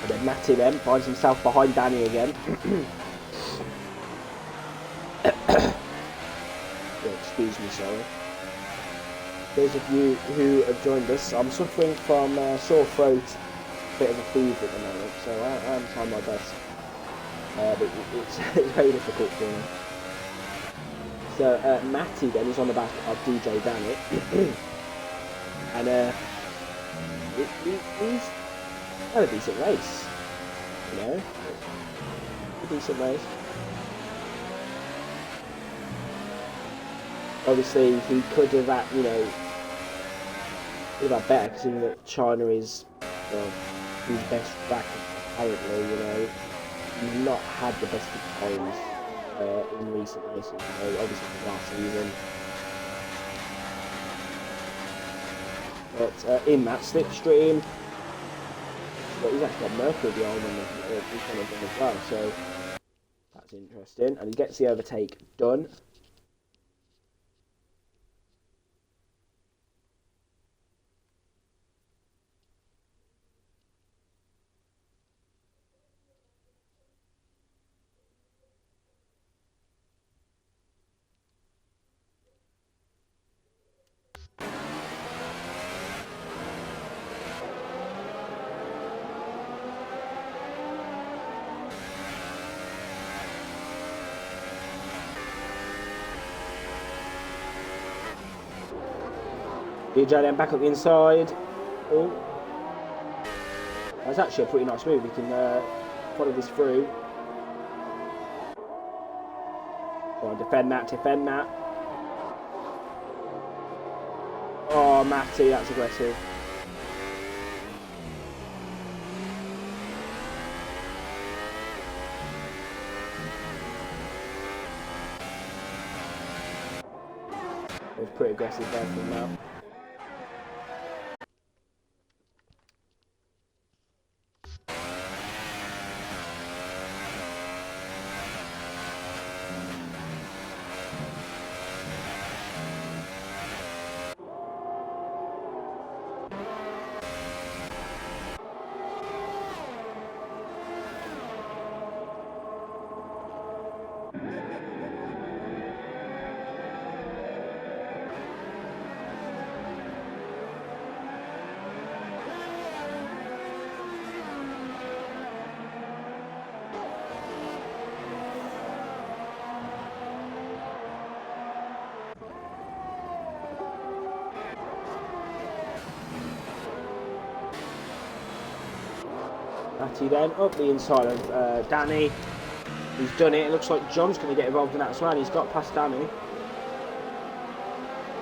A: And then Matty then finds himself behind Danny again. Excuse me, sorry. Those of you who have joined us, I'm suffering from sore throat, a bit of a fever at the moment, so I'm trying my best. But it's very difficult for me. So Matty then is on the back of DJ Danny. And he's had a decent race, you know, a decent race. Obviously, he could have had, you know, could have had better, considering that China is his best track apparently. You know, he's not had the best of times in recent races. You know, obviously from last season. But in that slipstream. But he's actually got Mercury behind him as well, so that's interesting. And he gets the overtake done. DJ then back up the inside. Oh, that's actually a pretty nice move. We can follow this through. Go on, defend that, defend that. Oh, Matty, that's aggressive. It was pretty aggressive there from now. Patty then up the inside of Danny. He's done it. It looks like John's going to get involved in that as well. He's got past Danny.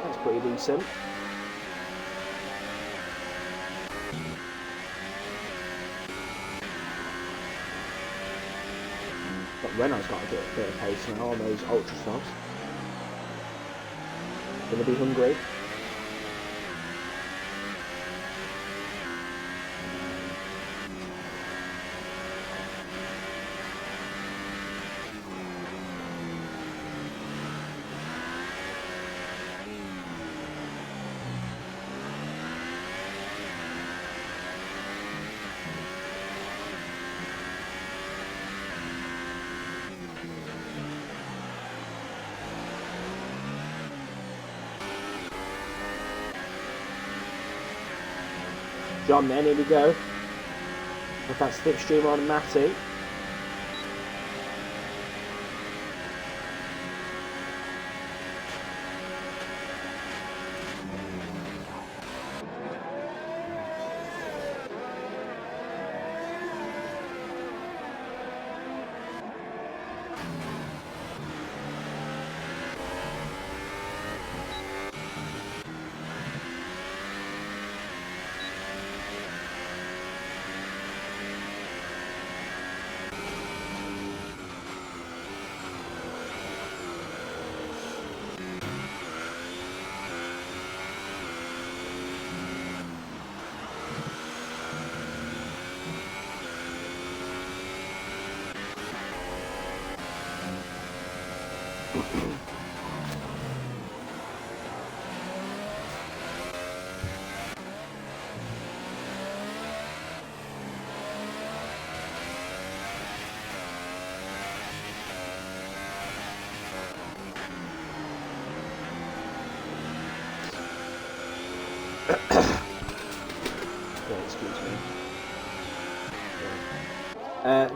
A: That's pretty decent. But Renault's got a bit of pace now on those ultra softs. Going to be hungry. John then, here we go. With that slipstream on Matty.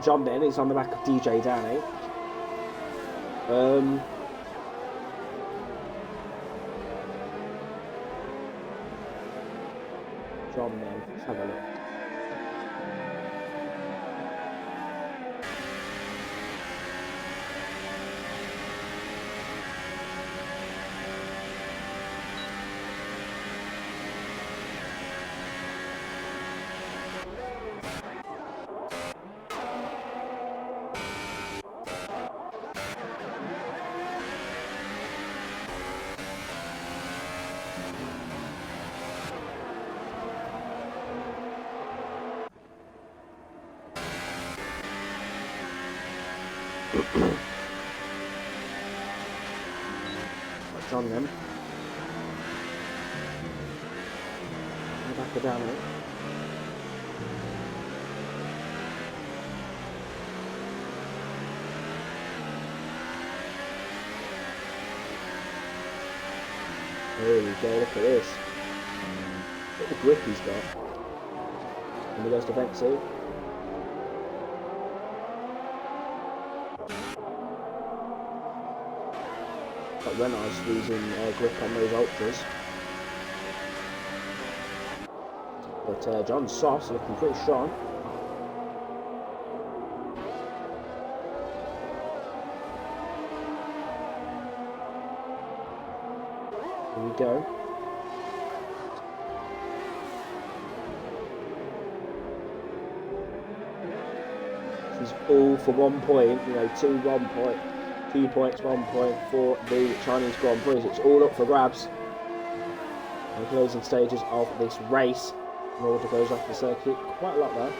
A: John then is on the back of DJ Danny. John then, let's have a look. John then. On the back of Danny. There we go, look at this. Look at the grip he's got. And he goes to defensive. But Renault's losing grip on those ultras. But John's soft, looking pretty strong. Here we go. She's all for 1 point, you know, 1 point. 2 points, 1 point for the Chinese Grand Prix. It's all up for grabs. The closing stages of this race. The order goes off the circuit. Quite a lot there.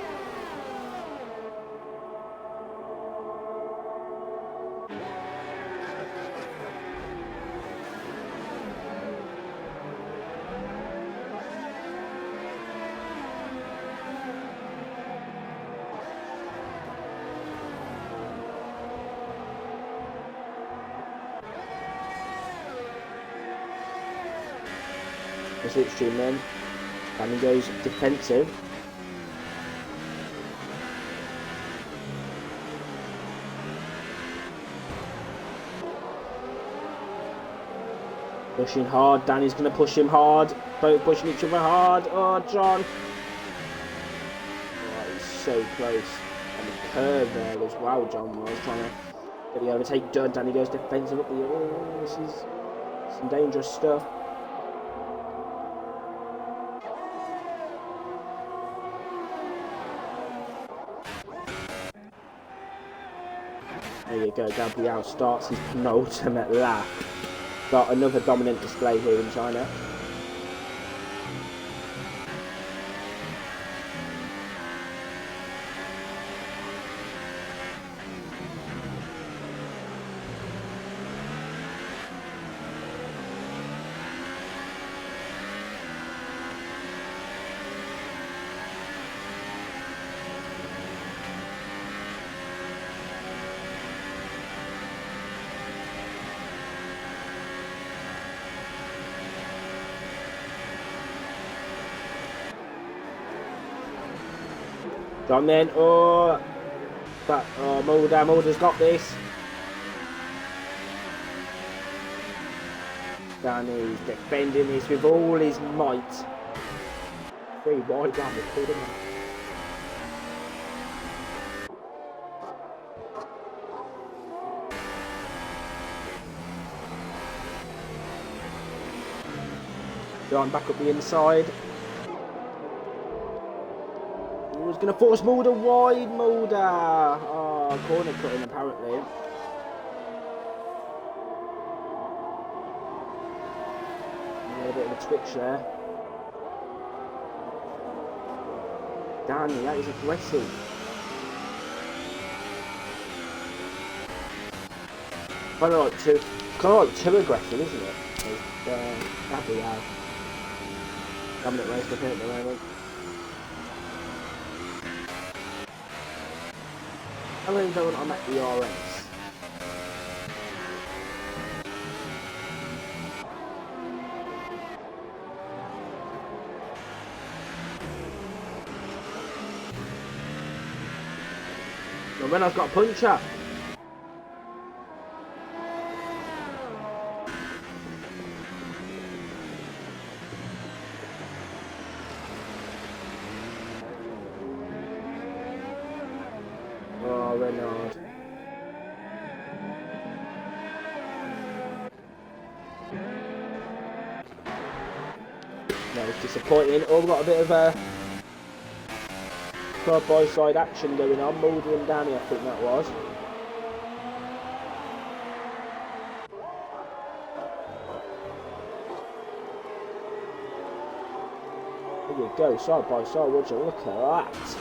A: The slipstream then, and he goes defensive. Pushing hard, Danny's going to push him hard, both pushing each other hard. Oh, John. Oh, he's so close. And the curve there as well, John was trying to get the overtake done. Danny goes defensive up the... Oh, this is some dangerous stuff. There you go, Gabriel starts his penultimate lap. Got another dominant display here in China. John then, Mulder's got this. Danny's defending this with all his might. 3 wide down the corner. John back up the inside. He's going to force Mulder wide. Mulder. Oh, corner cutting apparently. A bit of a twitch there. Danny, that is aggressive. Kind of like too aggressive, isn't it? Gabriel. Dominant race with him at the moment. I don't know when I'm at the RS. And when I've got a puncher. Renard. No, it's disappointing. Oh, we've got a bit of a side-by-side action going on. Mulder and Danny, I think that was. There you go, side by side. Would you look at that?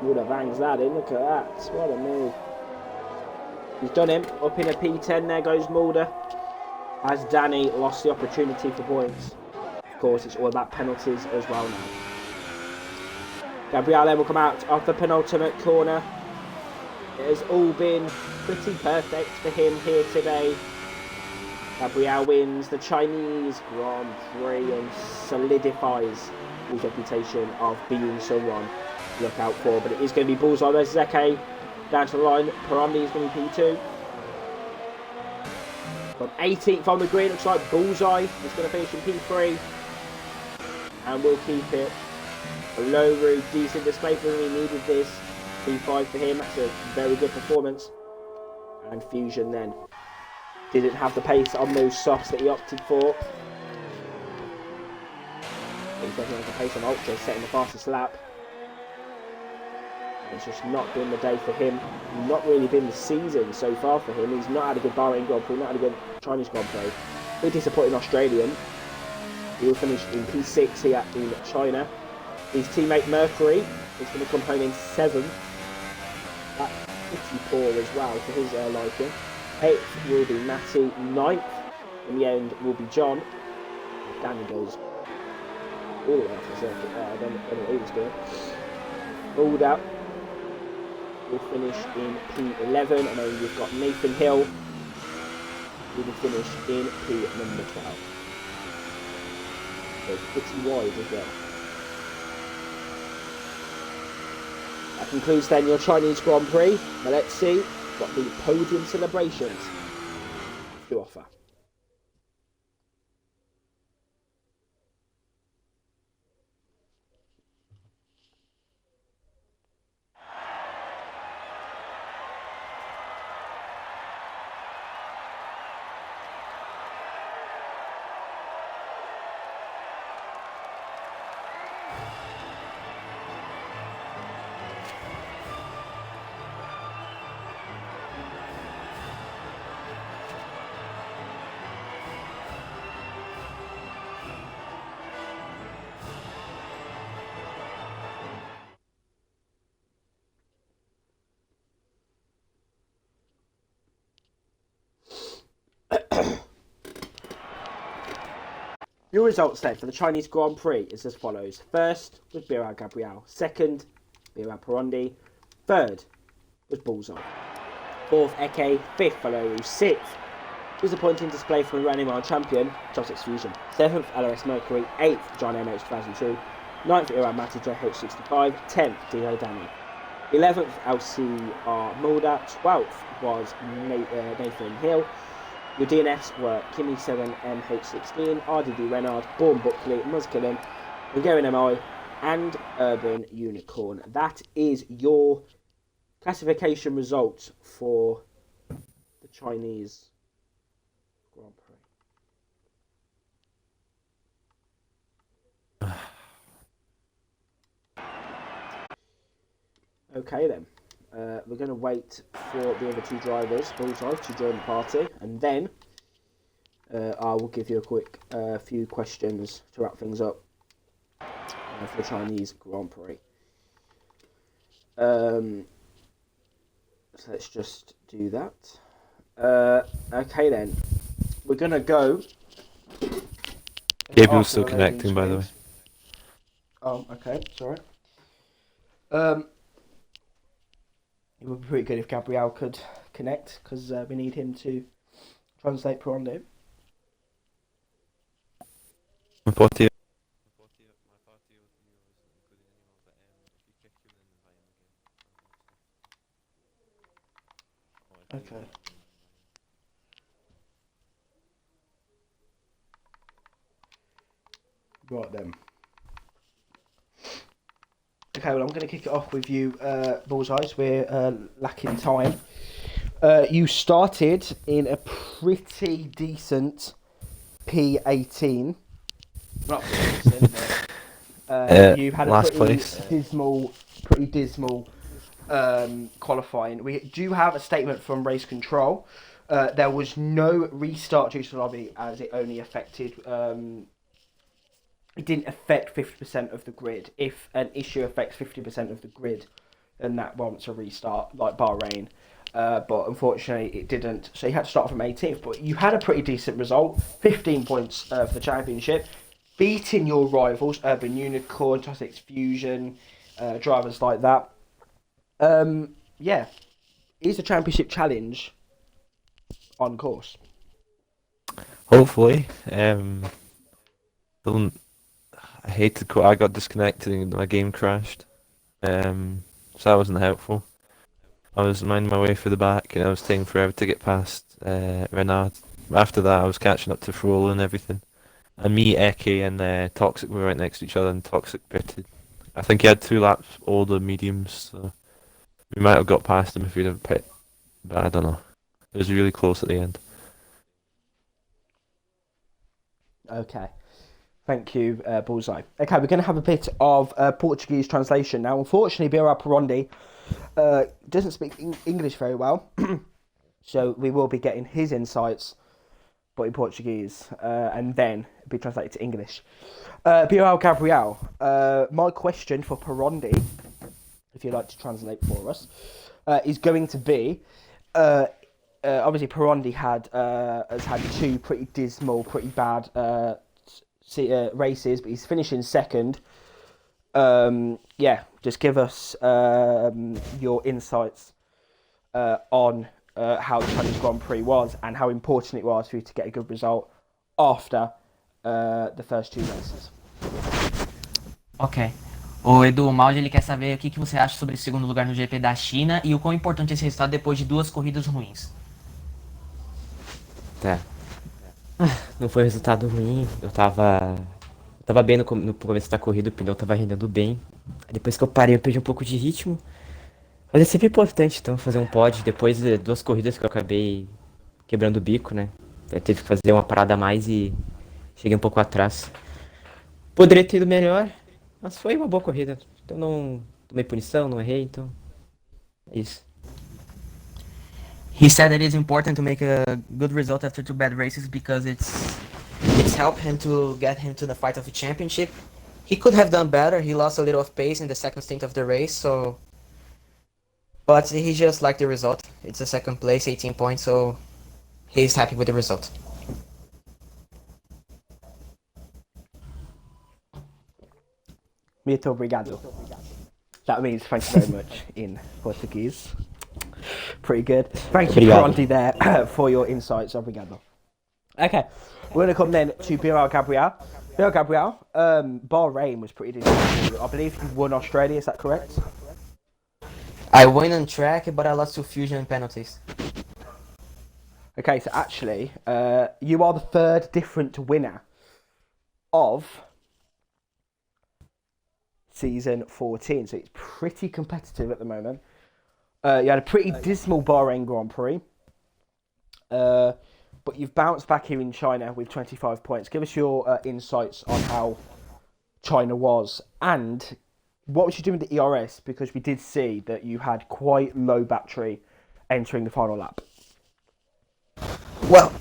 A: Would have bangs that in, look at that, what a move. He's done him, up in a P10, there goes Mulder. Has Danny lost the opportunity for points? Of course, it's all about penalties as well now. Gabriel will come out of the penultimate corner. It has all been pretty perfect for him here today. Gabriel wins the Chinese Grand Prix and solidifies his reputation of being someone look out for, but it is going to be Bullseye versus Zeke down to the line. Paromni is going to be P2 from 18th on the green. Looks like Bullseye is going to finish in P3 and we'll keep it a low route, decent display for him. He needed this. P5 for him, that's a very good performance. And Fusion then didn't have the pace on those softs that he opted for. He's definitely has the pace on Ultra, setting the fastest lap. It's just not been the day for him. Not really been the season so far for him. He's not had a good Bahrain Grand Prix, not had a good Chinese Grand Prix. Very disappointing Australian. He will finish in P6 here in China. His teammate Mercury is going to come home in 7th. That's pretty poor as well for his liking. 8th will be Matty. 9th in the end will be John. Danny goes all the way off the circuit there. I don't know what he's doing. Pulled out. Will finish in P11, and then we've got Nathan Hill who will finish in P number 12. So pretty wide as well. That concludes then your Chinese Grand Prix. Now let's see what the podium celebrations to offer. Your results then for the Chinese Grand Prix is as follows. First was Birao Gabriel. Second, Birao Perondi. Third was Bullseye. Fourth, Eke. Fifth, Valeru. Sixth, disappointing display from the Renault champion, Joseph Fusion. Seventh, LRS Mercury. Eighth, John MH 2002. Ninth, Iran Mati JH65. 10th, Dio Danny. 11th, LCR Mulder. 12th was Nathan Hill. Your DNFs were Kimmy7 MH16, RDD Renard, Born Buckley, Muskillen, Hungarian MI, and Urban Unicorn. That is your classification results for the Chinese Grand Prix. Okay then. We're going to wait for the other two drivers, Bullseye, to join the party, and then I will give you a quick few questions to wrap things up for the Chinese Grand Prix. So let's just do that. Okay then, we're going to go.
C: Gabriel's still connecting, by the way.
A: Oh, okay, sorry. It would be pretty good if Gabriel could connect, because we need him to translate Perondi. Okay. Right then. Okay, well, I'm going to kick it off with you, Bullseyes. We're lacking time. You started in a pretty decent P18. Not decent, but you had a pretty dismal qualifying. We do have a statement from race control. There was no restart due to the lobby, as it only affected. It didn't affect 50% of the grid. If an issue affects 50% of the grid, then that wants a restart, like Bahrain. But unfortunately, it didn't. So you had to start from 18th. But you had a pretty decent result. 15 points for the championship. Beating your rivals, Urban Unicorn, Joseph Fusion, drivers like that. Yeah. Is the championship challenge on course?
C: Hopefully. I hate to quit. I got disconnected and my game crashed. So that wasn't helpful. I was minding my way through the back and I was taking forever to get past Renard. After that, I was catching up to Frohl and everything. And me, Eke, and Toxic were right next to each other, and Toxic pitted. I think he had 2 laps older mediums, so we might have got past him if he'd have pit. But I don't know. It was really close at the end.
A: Okay. Thank you, Bullseye. Okay, we're going to have a bit of Portuguese translation now. Unfortunately, Birao Perondi doesn't speak English very well, so we will be getting his insights, but in Portuguese, and then be translated to English. Birao Gabriel, my question for Perondi, if you'd like to translate for us, is going to be, obviously Perondi has had 2 pretty dismal, pretty bad races, but he's finishing second. Just give us your insights on how the Chinese Grand Prix was and how important it was for you to get a good result after the first 2 races.
D: Ok. O Edu, o Maldi, ele quer saber o que você acha sobre o segundo lugar no GP da China e o quão importante é esse resultado depois de 2 corridas ruins.
E: Tá. Não foi um resultado ruim. Eu tava bem no começo da corrida, o pneu tava rendendo bem. Depois que eu parei, eu perdi um pouco de ritmo. Mas é sempre importante, então, fazer um pódio. Depois de 2 corridas que eu acabei quebrando o bico, né? Eu tive que fazer uma parada a mais e cheguei um pouco atrás. Poderia ter ido melhor, mas foi uma boa corrida. Então não tomei punição, não errei, então é isso.
D: He said that it's important to make a good result after 2 bad races because it's helped him to get him to the fight of the championship. He could have done better. He lost a little of pace in the second stint of the race, but he just liked the result. It's a second place, 18 points, so he's happy with the result.
A: Muito obrigado. That means thank you very much in Portuguese. Pretty good. Thank you,
E: Obrigado.
A: Pronti, there for your insights. Obrigado. Okay, we're going to come then to Bilal Gabriel. Bilal Gabriel, Bahrain was pretty decent. I believe you won Australia, is that correct?
D: I won on track, but I lost to Fusion penalties.
A: Okay, so actually, you are the third different winner of season 14, so it's pretty competitive at the moment. You had a pretty dismal Bahrain Grand Prix, but you've bounced back here in China with 25 points. Give us your insights on how China was, and what was you doing with the ERS, because we did see that you had quite low battery entering the final lap.
D: Well,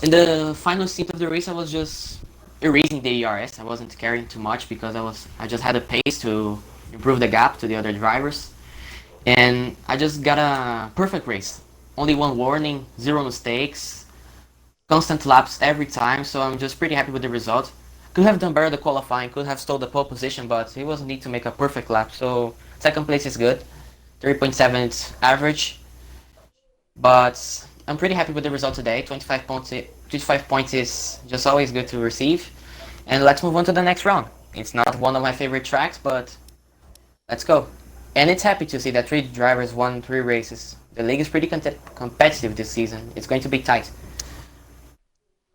D: in the final stint of the race, I was just erasing the ERS. I wasn't carrying too much because I just had a pace to improve the gap to the other drivers, and I just got a perfect race. Only one warning, 0 mistakes, constant laps every time. So I'm just pretty happy with the result. Could have done better the qualifying, could have stole the pole position, but it wasn't need to make a perfect lap. So second place is good, 3.7 average, but I'm pretty happy with the result today. 25 points is just always good to receive. And let's move on to the next round. It's not one of my favorite tracks, but let's go. And it's happy to see that 3 drivers won 3 races. The league is pretty competitive this season. It's going to be tight.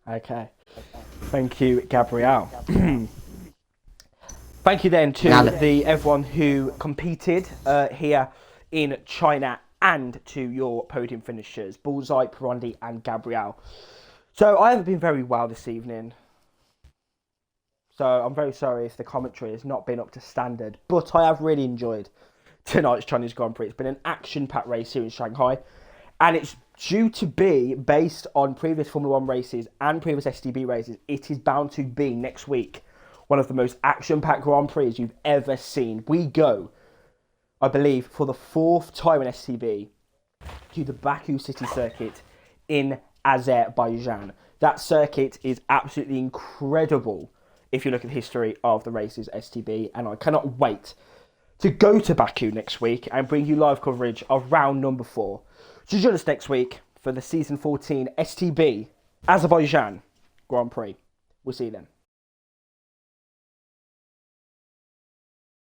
A: Okay. Thank you, Gabriel. Thank you then to everyone who competed here in China, and to your podium finishers, Bullseye, Perondi and Gabriel. So I haven't been very well this evening. So I'm very sorry if the commentary has not been up to standard, but I have really enjoyed tonight's Chinese Grand Prix. It's been an action-packed race here in Shanghai, and it's due to be, based on previous Formula 1 races and previous STB races, it is bound to be next week one of the most action-packed Grand Prix you've ever seen. We go, I believe, for the 4th time in STB to the Baku City Circuit in Azerbaijan. That circuit is absolutely incredible if you look at the history of the races STB, and I cannot wait to go to Baku next week and bring you live coverage of round number 4. So join us next week for the season 14 STB Azerbaijan Grand Prix. We'll see you then.